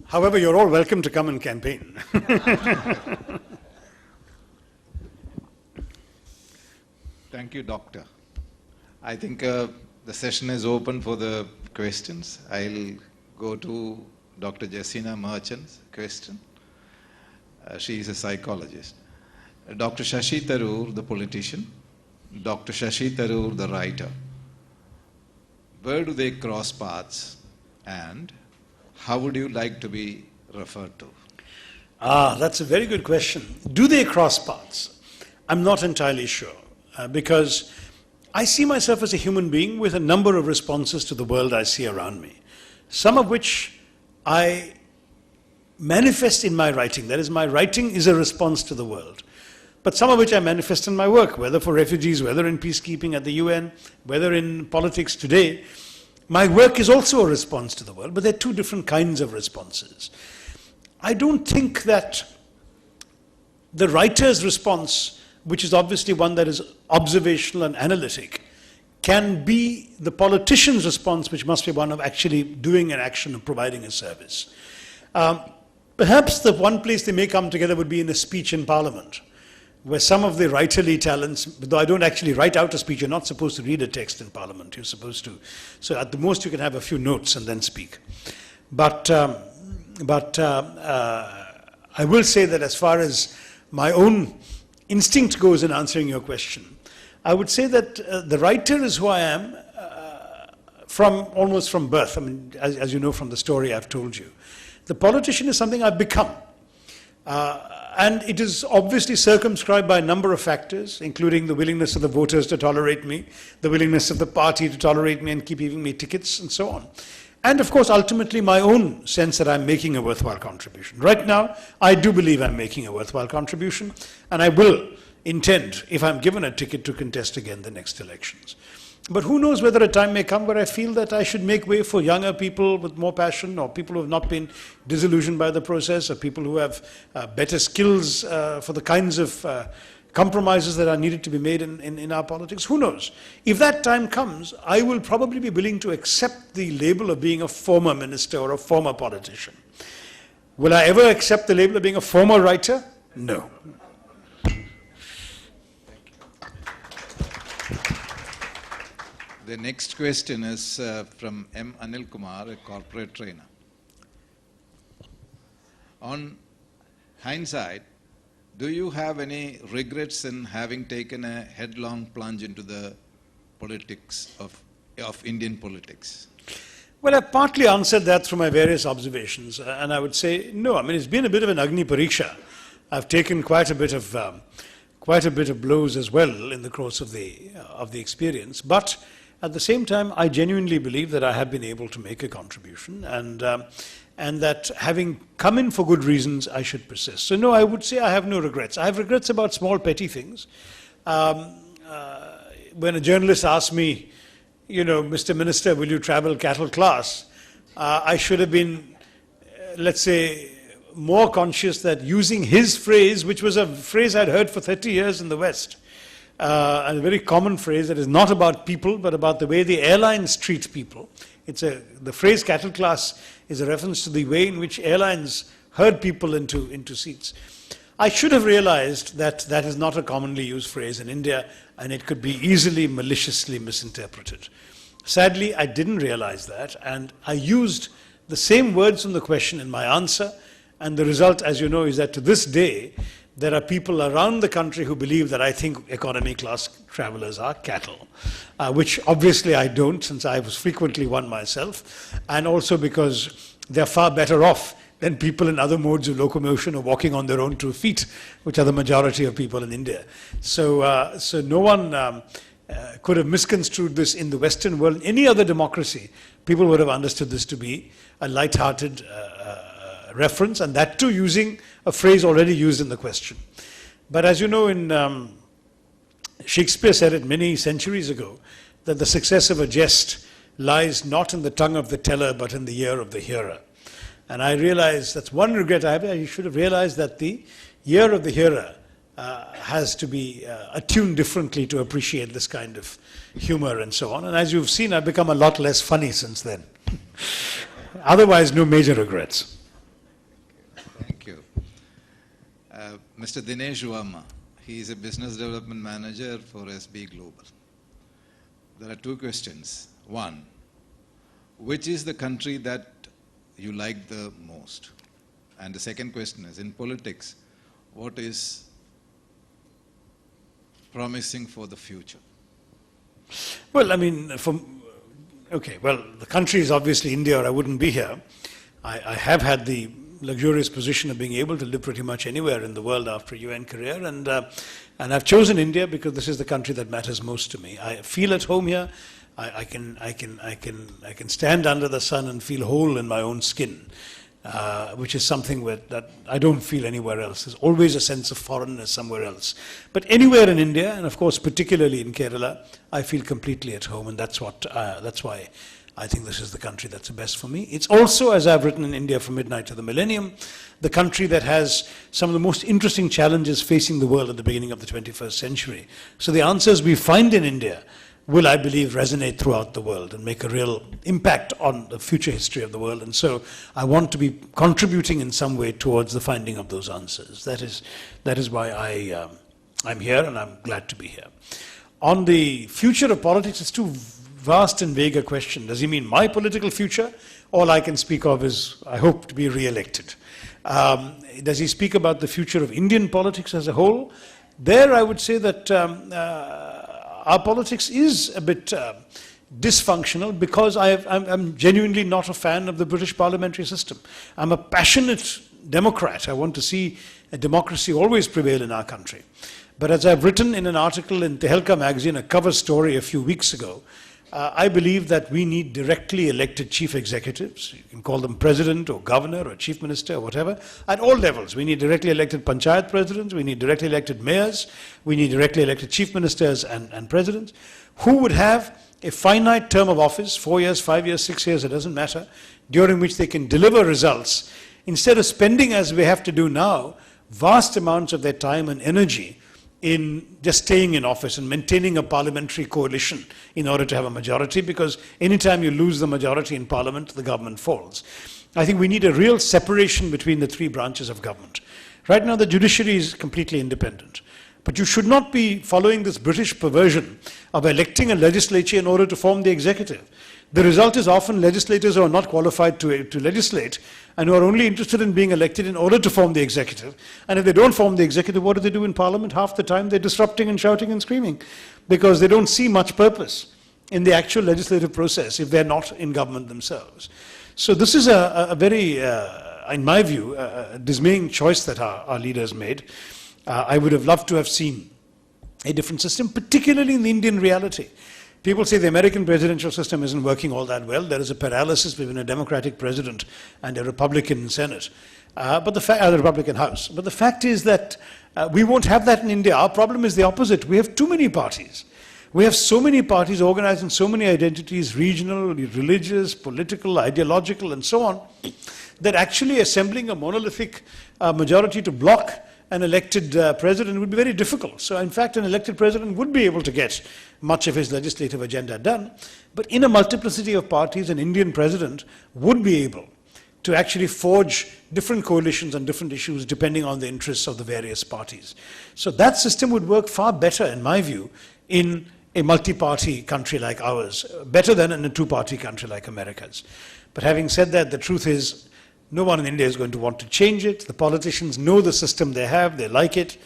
However, you're all welcome to come and campaign. Thank you, Doctor. I think the session is open for the questions. I'll go to Dr. Jessina Merchant's question. She is a psychologist. Dr. Shashi Tharoor, the politician. Dr. Shashi Tharoor, the writer. Where do they cross paths, and how would you like to be referred to? That's a very good question. Do they cross paths? I'm not entirely sure, because I see myself as a human being with a number of responses to the world I see around me, some of which I manifest in my writing. That is, my writing is a response to the world. But some of which I manifest in my work, whether for refugees, whether in peacekeeping at the UN, whether in politics today. My work is also a response to the world, but there are two different kinds of responses. I don't think that the writer's response, which is obviously one that is observational and analytic, can be the politician's response, which must be one of actually doing an action and providing a service. Perhaps the one place they may come together would be in a speech in Parliament, where some of the writerly talents, though I don't actually write out a speech, you're not supposed to read a text in Parliament, you're supposed to. So at the most you can have a few notes and then speak. But I will say that as far as my own instinct goes in answering your question, I would say that the writer is who I am almost from birth. I mean, as you know from the story I've told you. The politician is something I've become. And it is obviously circumscribed by a number of factors, including the willingness of the voters to tolerate me, the willingness of the party to tolerate me and keep giving me tickets, and so on. And of course, ultimately, my own sense that I'm making a worthwhile contribution. Right now, I do believe I'm making a worthwhile contribution, and I will intend, if I'm given a ticket, to contest again the next elections. But who knows whether a time may come where I feel that I should make way for younger people with more passion, or people who have not been disillusioned by the process, or people who have better skills for the kinds of compromises that are needed to be made in our politics. Who knows? If that time comes, I will probably be willing to accept the label of being a former minister or a former politician. Will I ever accept the label of being a former writer? No. The next question is from M. Anil Kumar, a corporate trainer. On hindsight, do you have any regrets in having taken a headlong plunge into the politics of Indian politics? Well, I've partly answered that through my various observations, and I would say no. I mean, it's been a bit of an Agni Pariksha. I've taken quite a bit of blows as well in the course of the experience, but At the same time, I genuinely believe that I have been able to make a contribution, and that having come in for good reasons, I should persist. So no, I would say I have no regrets. I have regrets about small petty things. When a journalist asks me, you know, Mr. Minister, will you travel cattle class? I should have been, let's say, more conscious that using his phrase, which was a phrase I'd heard for 30 years in the West, and a very common phrase that is not about people, but about the way the airlines treat people. The phrase cattle class is a reference to the way in which airlines herd people into seats. I should have realized that that is not a commonly used phrase in India, and it could be easily maliciously misinterpreted. Sadly, I didn't realize that, and I used the same words from the question in my answer, and the result, as you know, is that to this day, there are people around the country who believe that I think economy class travelers are cattle, which obviously I don't, since I was frequently one myself, and also because they're far better off than people in other modes of locomotion or walking on their own 2 feet, which are the majority of people in India. So no one could have misconstrued this in the Western world. In any other democracy, people would have understood this to be a light-hearted reference, and that too using a phrase already used in the question. But as you know, Shakespeare said it many centuries ago, that the success of a jest lies not in the tongue of the teller, but in the ear of the hearer. And I realize, that's one regret I have, I should have realized that the ear of the hearer has to be attuned differently to appreciate this kind of humor and so on. And as you've seen, I've become a lot less funny since then. Otherwise, no major regrets. Thank you. Mr. Dinesh Verma, he is a business development manager for SB Global. There are 2 questions. One, which is the country that you like the most? And the second question is, in politics, what is promising for the future? Well, I mean, the country is obviously India, or I wouldn't be here. I have had the luxurious position of being able to live pretty much anywhere in the world after a UN career, and I've chosen India because this is the country that matters most to me. I feel at home here. I can stand under the sun and feel whole in my own skin, which is something that I don't feel anywhere else. There's always a sense of foreignness somewhere else. But anywhere in India, and of course particularly in Kerala, I feel completely at home, and that's why I think this is the country that's the best for me. It's also, as I've written in India from Midnight to the Millennium, the country that has some of the most interesting challenges facing the world at the beginning of the 21st century. So the answers we find in India will, I believe, resonate throughout the world and make a real impact on the future history of the world. And so I want to be contributing in some way towards the finding of those answers. That is why I'm here, and I'm glad to be here. On the future of politics, it's too vast and vague a question. Does he mean my political future? All I can speak of is, I hope to be re-elected. Does he speak about the future of Indian politics as a whole? There I would say that our politics is a bit dysfunctional because I'm genuinely not a fan of the British parliamentary system. I'm a passionate Democrat. I want to see a democracy always prevail in our country. But as I've written in an article in Tehelka magazine, a cover story a few weeks ago, I believe that we need directly elected chief executives. You can call them president or governor or chief minister or whatever, at all levels. We need directly elected panchayat presidents, we need directly elected mayors, we need directly elected chief ministers and presidents, who would have a finite term of office, 4 years, 5 years, 6 years, it doesn't matter, during which they can deliver results, instead of spending, as we have to do now, vast amounts of their time and energy in just staying in office and maintaining a parliamentary coalition in order to have a majority, because anytime you lose the majority in parliament, the government falls. I think we need a real separation between the 3 branches of government. Right now the judiciary is completely independent. But you should not be following this British perversion of electing a legislature in order to form the executive. The result is often legislators who are not qualified to legislate and who are only interested in being elected in order to form the executive. And if they don't form the executive, what do they do in parliament? Half the time they're disrupting and shouting and screaming because they don't see much purpose in the actual legislative process if they're not in government themselves. So this is a very, in my view, a dismaying choice that our leaders made. I would have loved to have seen a different system, particularly in the Indian reality. People say the American presidential system isn't working all that well. There is a paralysis between a Democratic president and a Republican Senate, the Republican House. But the fact is that we won't have that in India. Our problem is the opposite. We have too many parties. We have so many parties organized in so many identities, regional, religious, political, ideological, and so on, that actually assembling a monolithic majority to block an elected president would be very difficult. So in fact, an elected president would be able to get much of his legislative agenda done. But in a multiplicity of parties, an Indian president would be able to actually forge different coalitions on different issues depending on the interests of the various parties. So that system would work far better, in my view, in a multi-party country like ours, better than in a two-party country like America's. But having said that, the truth is, no one in India is going to want to change it. The politicians know the system they have, they like it.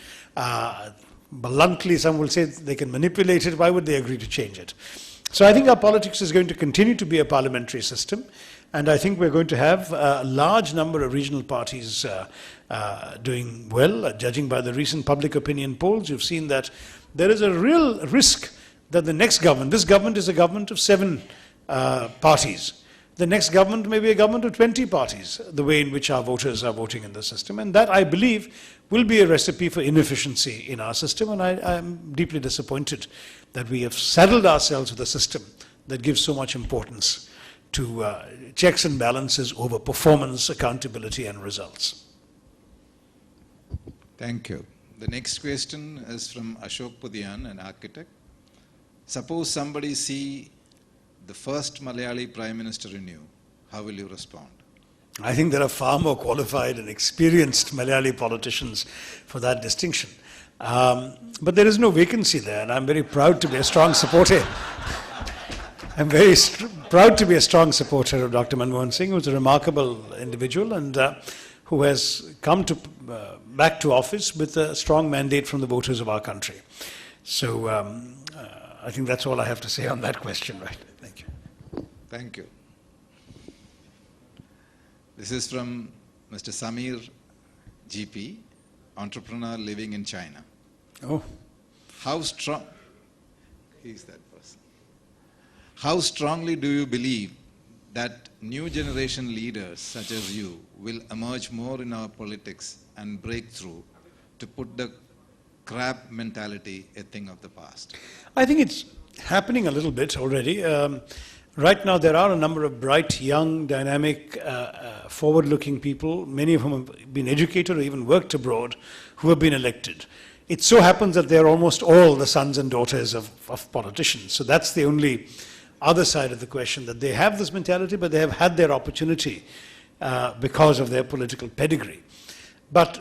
Bluntly, some will say they can manipulate it. Why would they agree to change it? So I think our politics is going to continue to be a parliamentary system. And I think we're going to have a large number of regional parties doing well. Judging by the recent public opinion polls, you've seen that there is a real risk that the next government, this government is a government of 7 parties. The next government may be a government of 20 parties, the way in which our voters are voting in the system. And that, I believe, will be a recipe for inefficiency in our system. And I am deeply disappointed that we have saddled ourselves with a system that gives so much importance to checks and balances over performance, accountability, and results. Thank you. The next question is from Ashok Pudian, an architect. Suppose somebody see the first Malayali Prime Minister in you, how will you respond? I think there are far more qualified and experienced Malayali politicians for that distinction. But there is no vacancy there, and I'm very proud to be a strong supporter. I'm very proud to be a strong supporter of Dr. Manmohan Singh, who's a remarkable individual and who has come to, back to office with a strong mandate from the voters of our country. So I think that's all I have to say on that question, right? Thank you. Thank you. This is from Mr. Samir GP, entrepreneur living in China. Oh. How strong, he's that person. How strongly do you believe that new generation leaders such as you will emerge more in our politics and break through to put the crab mentality a thing of the past? I think it's happening a little bit already. Right now there are a number of bright, young, dynamic, forward-looking people, many of whom have been educated or even worked abroad, who have been elected. It so happens that they're almost all the sons and daughters of politicians. So that's the only other side of the question, that they have this mentality, but they have had their opportunity because of their political pedigree. But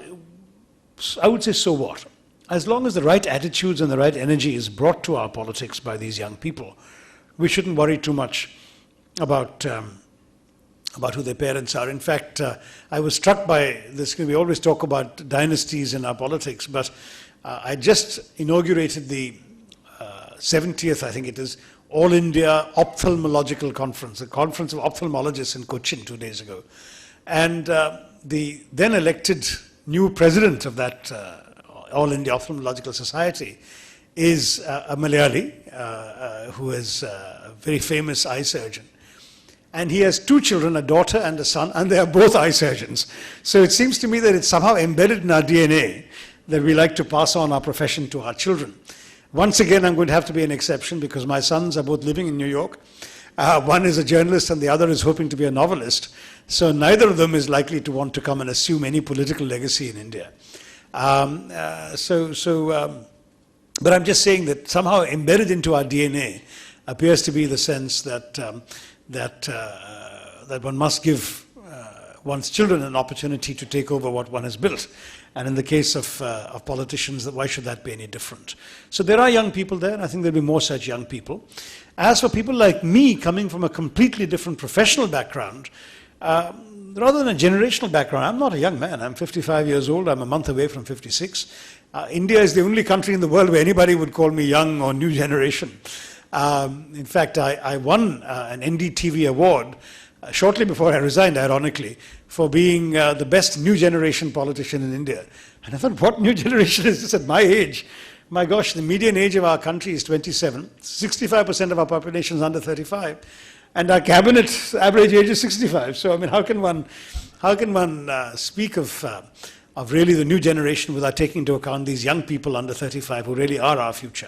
I would say, so what? As long as the right attitudes and the right energy is brought to our politics by these young people, we shouldn't worry too much about who their parents are. In fact, I was struck by this. We always talk about dynasties in our politics, but I just inaugurated the 70th, I think it is, All India Ophthalmological Conference, a conference of ophthalmologists in Cochin 2 days ago. And the then elected new president of that All India Ophthalmological Society is a Malayali who is a very famous eye surgeon. And he has 2 children, a daughter and a son, and they are both eye surgeons. So it seems to me that it's somehow embedded in our DNA that we like to pass on our profession to our children. Once again, I'm going to have to be an exception because my sons are both living in New York. One is a journalist and the other is hoping to be a novelist. So neither of them is likely to want to come and assume any political legacy in India. But I'm just saying that somehow embedded into our DNA appears to be the sense that that one must give one's children an opportunity to take over what one has built. And in the case of politicians, why should that be any different? So there are young people there, and I think there'll be more such young people. As for people like me, coming from a completely different professional background, rather than a generational background, I'm not a young man. I'm 55 years old. I'm a month away from 56. India is the only country in the world where anybody would call me young or new generation. In fact, I won an NDTV award shortly before I resigned, ironically, for being the best new generation politician in India. And I thought, what new generation is this at my age? My gosh, the median age of our country is 27. 65% of our population is under 35. And our cabinet average age is 65. So, I mean, how can one speak of really the new generation without taking into account these young people under 35 who really are our future?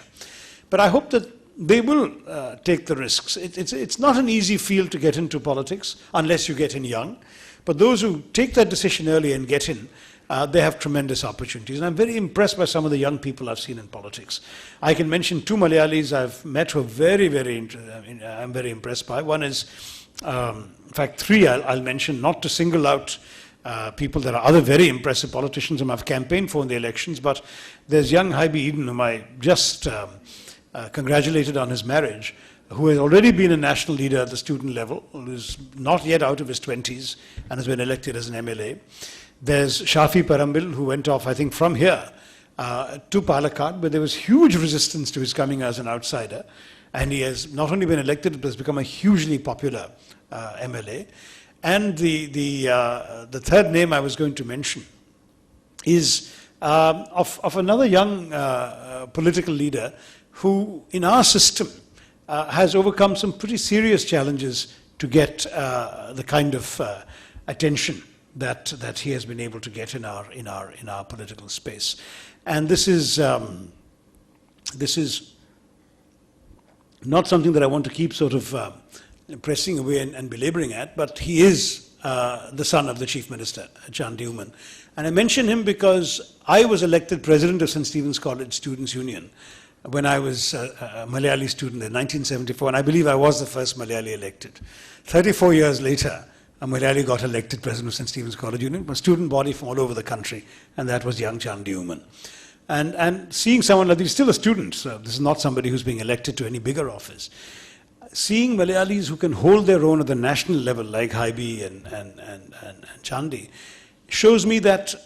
But I hope that they will take the risks. It's not an easy field to get into politics unless you get in young. But those who take that decision early and get in, they have tremendous opportunities. And I'm very impressed by some of the young people I've seen in politics. I can mention two Malayalis I've met who are I'm very impressed by. One is, in fact, three I'll mention, not to single out people. There are other very impressive politicians whom I've campaigned for in the elections, but there's young Haibi Eden, whom I just congratulated on his marriage, who has already been a national leader at the student level, who is not yet out of his 20s and has been elected as an MLA. There's Shafi Parambil, who went off, I think, from here to Calicut, but there was huge resistance to his coming as an outsider. And he has not only been elected, but has become a hugely popular MLA. And the third name I was going to mention is of another young political leader who, in our system, has overcome some pretty serious challenges to get the kind of attention that he has been able to get in our political space. And this is not something that I want to keep sort of pressing away and belaboring at, but he is the son of the Chief Minister, Chand Newman. And I mention him because I was elected president of St. Stephen's College Students' Union when I was a Malayali student in 1974, and I believe I was the first Malayali elected. 34 years later, a Malayali got elected president of St. Stephen's College Union, a student body from all over the country, and that was young Chand Newman. And seeing someone like this, still a student, so this is not somebody who's being elected to any bigger office. Seeing Malayalis who can hold their own at the national level, like Haibi and Chandi, shows me that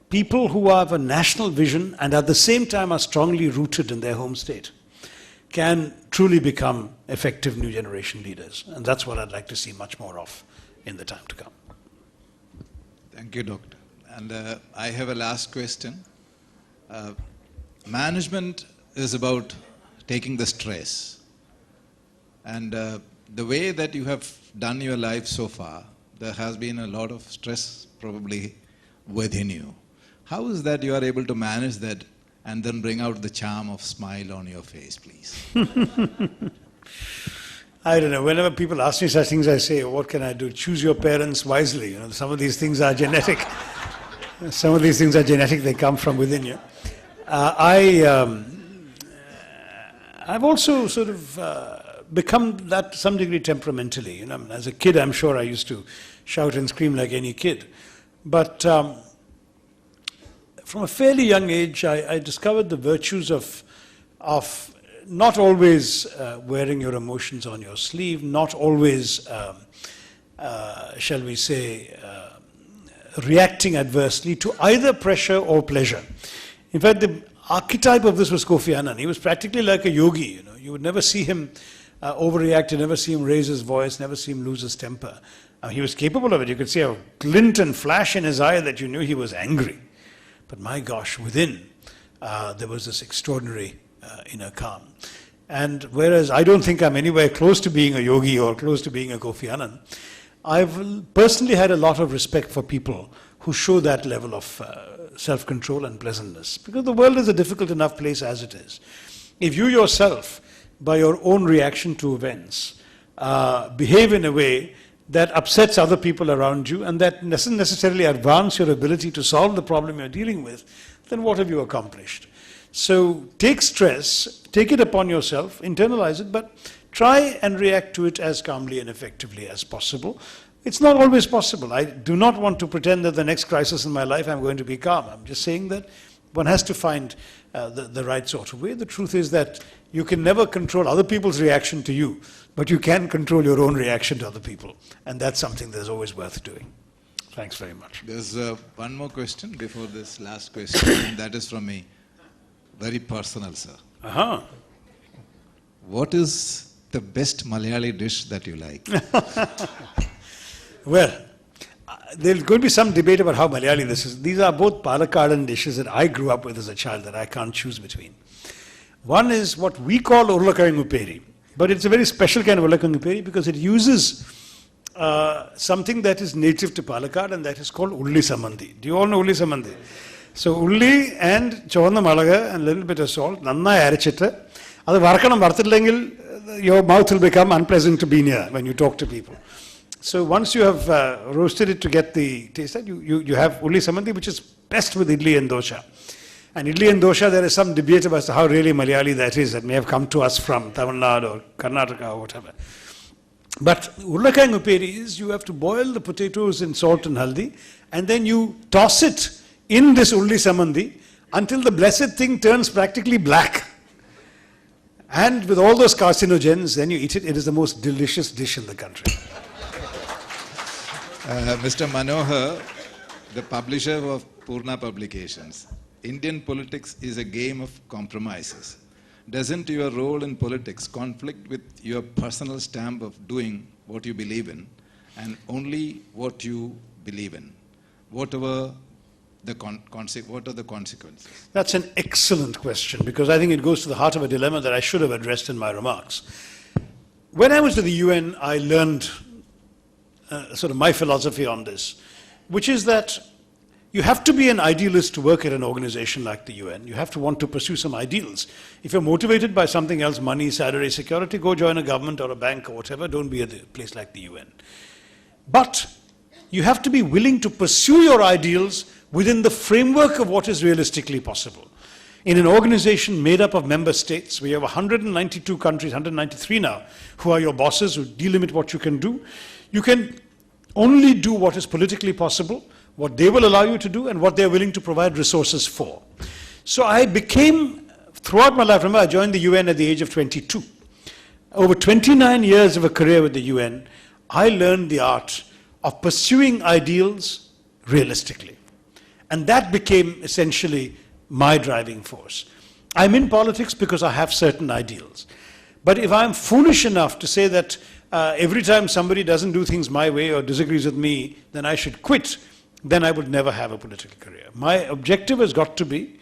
people who have a national vision and at the same time are strongly rooted in their home state can truly become effective new generation leaders. And that's what I'd like to see much more of in the time to come. Thank you, Doctor. And I have a last question. Management is about taking the stress. And the way that you have done your life so far, there has been a lot of stress probably within you. How is that you are able to manage that and then bring out the charm of smile on your face, please? I don't know. Whenever people ask me such things, I say, what can I do? Choose your parents wisely. You know, some of these things are genetic. Some of these things are genetic. They come from within you. I've also sort of become that to some degree temperamentally. You know, as a kid, I'm sure I used to shout and scream like any kid. But from a fairly young age, I discovered the virtues of not always wearing your emotions on your sleeve, not always, shall we say, reacting adversely to either pressure or pleasure. In fact, the archetype of this was Kofi Annan. He was practically like a yogi. You know, you would never see him overreact, you never see him raise his voice, never see him lose his temper. He was capable of it. You could see a glint and flash in his eye that you knew he was angry. But my gosh, within, there was this extraordinary inner calm. And whereas I don't think I'm anywhere close to being a yogi or close to being a Kofi Annan, I've personally had a lot of respect for people who show that level of self-control and pleasantness. Because the world is a difficult enough place as it is. If you yourself, by your own reaction to events, behave in a way that upsets other people around you and that doesn't necessarily advance your ability to solve the problem you're dealing with, then what have you accomplished? So take stress, take it upon yourself, internalize it, but try and react to it as calmly and effectively as possible. It's not always possible. I do not want to pretend that the next crisis in my life I'm going to be calm. I'm just saying that one has to find the right sort of way. The truth is that you can never control other people's reaction to you, but you can control your own reaction to other people. And that's something that's always worth doing. Thanks very much. There's one more question before this last question, and that is from me. Very personal, sir. What is the best Malayali dish that you like? Well, there's going to be some debate about how Malayali this is. These are both Palakkadan dishes that I grew up with as a child that I can't choose between. One is what we call Urlakayam Uperi, but it's a very special kind of Urlakayam Uperi because it uses something that is native to Palakkad, and that is called Ulli Samandi. Do you all know Ulli Samandi? So Ulli and Chovana Malaga and a little bit of salt, Nanna Arichita. Adu Varkanam Varthillengil, your mouth will become unpleasant to be near when you talk to people. So once you have roasted it to get the taste, you have Ulli Samandi, which is best with idli and dosha. And idli and dosha, there is some debate about how really Malayali that is, that may have come to us from Tamil Nadu or Karnataka or whatever. But Urlakayam Uperi is you have to boil the potatoes in salt and haldi, and then you toss it in this Ulli Samandi until the blessed thing turns practically black. And with all those carcinogens, then you eat it. It is the most delicious dish in the country. Mr. Manohar, the publisher of Purna Publications, Indian politics is a game of compromises. Doesn't your role in politics conflict with your personal stamp of doing what you believe in and only what you believe in? What are the consequences? That's an excellent question because I think it goes to the heart of a dilemma that I should have addressed in my remarks. When I was at the UN, I learned sort of my philosophy on this, which is that you have to be an idealist to work at an organization like the UN. You have to want to pursue some ideals. If you're motivated by something else, money, salary, security, go join a government or a bank or whatever. Don't be at a place like the UN. But you have to be willing to pursue your ideals within the framework of what is realistically possible. In an organization made up of member states, we have 192 countries, 193 now, who are your bosses, who delimit what you can do. You can only do what is politically possible, what they will allow you to do, and what they are willing to provide resources for. So I became, throughout my life, remember I joined the UN at the age of 22. Over 29 years of a career with the UN, I learned the art of pursuing ideals realistically. And that became essentially my driving force. I'm in politics because I have certain ideals. But if I'm foolish enough to say that every time somebody doesn't do things my way or disagrees with me, then I should quit, then I would never have a political career. My objective has got to be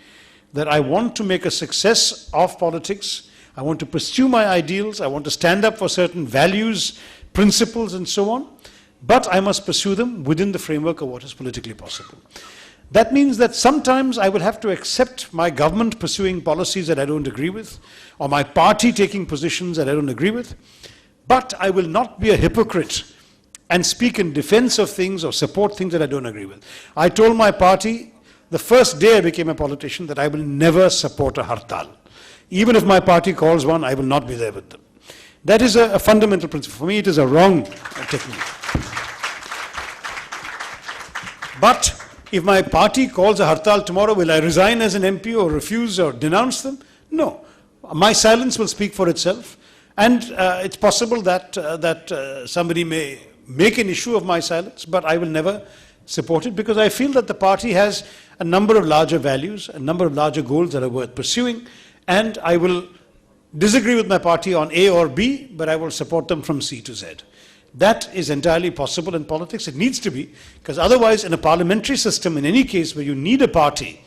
that I want to make a success of politics. I want to pursue my ideals. I want to stand up for certain values, principles, and so on. But I must pursue them within the framework of what is politically possible. That means that sometimes I will have to accept my government pursuing policies that I don't agree with, or my party taking positions that I don't agree with. But I will not be a hypocrite and speak in defense of things or support things that I don't agree with. I told my party the first day I became a politician that I will never support a hartal. Even if my party calls one, I will not be there with them. That is a fundamental principle. For me, it is a wrong technique. But if my party calls a hartal tomorrow, will I resign as an MP or refuse or denounce them? No. My silence will speak for itself. And it's possible that somebody may make an issue of my silence, but I will never support it because I feel that the party has a number of larger values, a number of larger goals that are worth pursuing, and I will disagree with my party on A or B, but I will support them from C to Z. That is entirely possible in politics. It needs to be, because otherwise in a parliamentary system, in any case where you need a party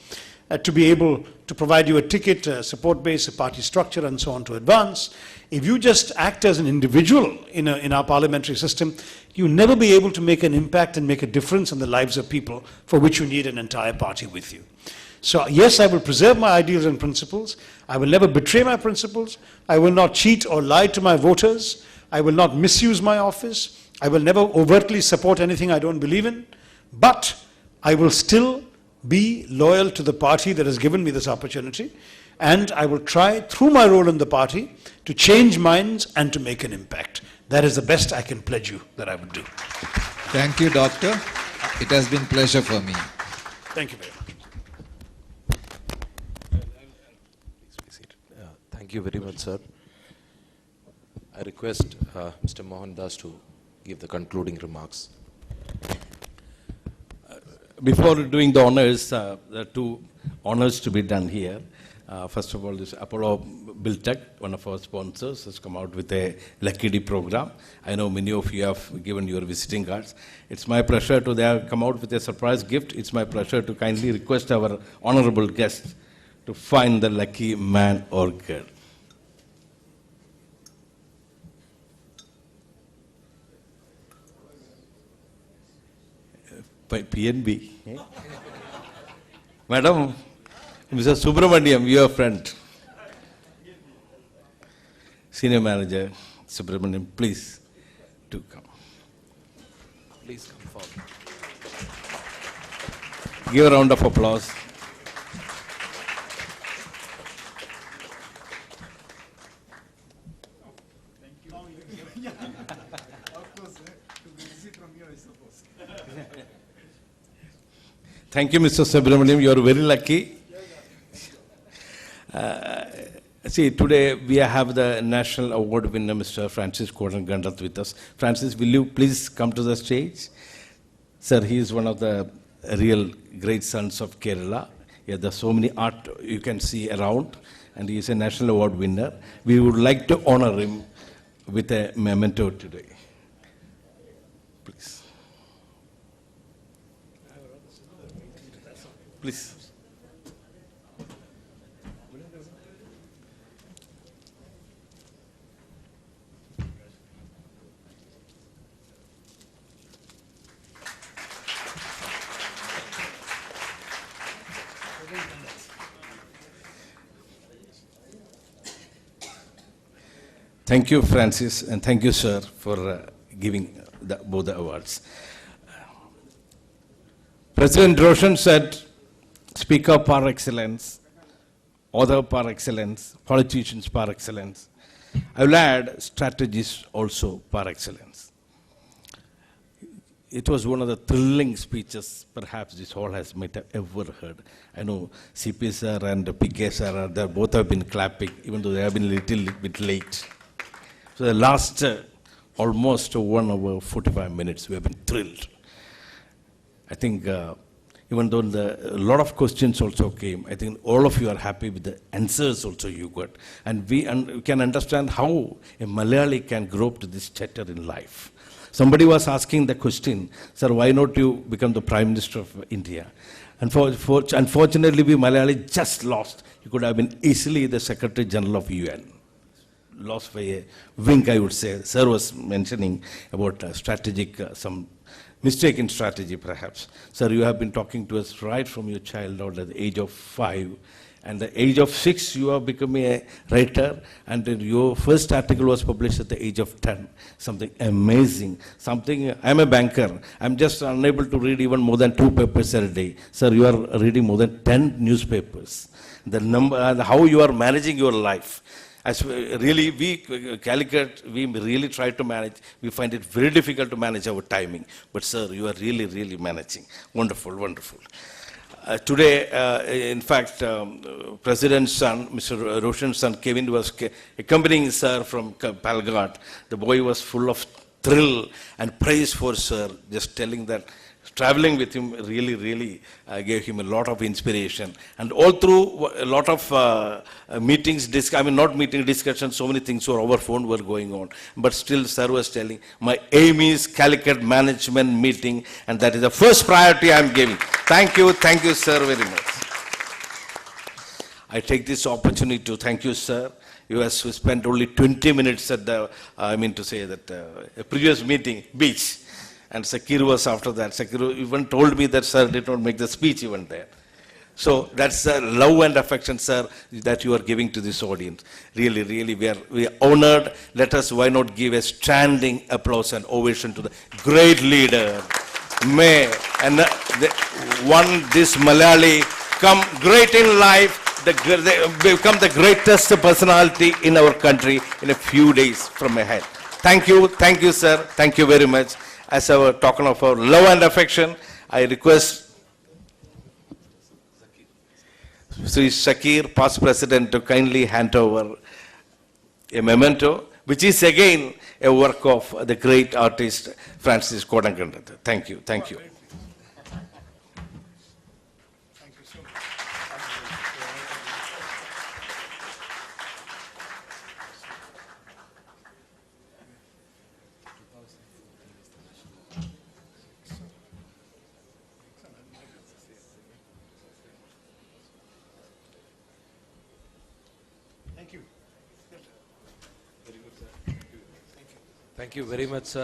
to be able to provide you a ticket, a support base, a party structure, and so on to advance, if you just act as an individual in our parliamentary system, you'll never be able to make an impact and make a difference in the lives of people for which you need an entire party with you. So yes, I will preserve my ideals and principles. I will never betray my principles. I will not cheat or lie to my voters. I will not misuse my office. I will never overtly support anything I don't believe in. But I will still be loyal to the party that has given me this opportunity. And I will try, through my role in the party, to change minds and to make an impact. That is the best I can pledge you that I would do. Thank you, Doctor. It has been a pleasure for me. Thank you very much. Thank you very much, sir. I request Mr. Mohan Das to give the concluding remarks. Before doing the honors, there are two honors to be done here. First of all, this Apollo Builtech, one of our sponsors, has come out with a Lucky D program. I know many of you have given your visiting cards. It's my pleasure to they have come out with a surprise gift. It's my pleasure to kindly request our honorable guests to find the lucky man or girl. PNB. Madam, Mr. Subramaniam, your friend. Senior Manager, Subramaniam, please do come. Please come forward. Give a round of applause. Thank you, Mr. Subramaniam. You are very lucky. See, today we have the National Award winner, Mr. Francis Gordon Gandath, with us. Francis, will you please come to the stage? Sir, he is one of the real great sons of Kerala. Yeah, there's so many art you can see around, and he is a National Award winner. We would like to honor him with a memento today. Please. Please. Thank you, Francis, and thank you, sir, for giving both the awards. President Roshan said, speaker par excellence, author par excellence, politicians par excellence. I will add strategists also par excellence. It was one of the thrilling speeches perhaps this hall has ever heard. I know CP sir and PK sir, they both have been clapping, even though they have been a little bit late. So the last almost 1 hour, 45 minutes, we have been thrilled. I think even though a lot of questions also came, I think all of you are happy with the answers also you got. And we can understand how a Malayali can grow up to this stature in life. Somebody was asking the question, sir, why not you become the Prime Minister of India? Unfortunately, we Malayali just lost. You could have been easily the Secretary General of UN. Lost by a wink, I would say. Sir was mentioning about strategic, some mistake in strategy perhaps. Sir, you have been talking to us right from your childhood at the age of 5. And the age of 6, you have become a writer, and your first article was published at the age of 10. Something amazing. Something, I'm a banker. I'm just unable to read even more than 2 papers a day. Sir, you are reading more than 10 newspapers. The number, and how you are managing your life. As really, we, Calicut, we really try to manage. We find it very difficult to manage our timing. But sir, you are really, really managing. Wonderful, wonderful. Today, in fact, President's son, Mr. Roshan's son, Kevin, was accompanying sir from Calicut. The boy was full of thrill and praise for sir, just telling that traveling with him really, really gave him a lot of inspiration. And all through a lot of meetings, discussions, so many things were over phone were going on. But still, sir was telling, my aim is Calicut management meeting, and that is the first priority I'm giving. Thank you, sir, very much. I take this opportunity to thank you, sir. You have spent only 20 minutes at the, previous meeting, beach. And Sakir was after that. Sakir even told me that sir did not make the speech even there. So that's the love and affection, sir, that you are giving to this audience. Really, really, we are honored. Let us, why not give a standing applause and ovation to the great leader. May, and this Malayali come great in life, become the greatest personality in our country in a few days from ahead. Thank you, sir. Thank you very much. As our token of our love and affection, I request Sri Shakir, past president, to kindly hand over a memento, which is again a work of the great artist Francis Gordon Gandath. Thank you. Thank you. Thank you. Thank you very much, sir.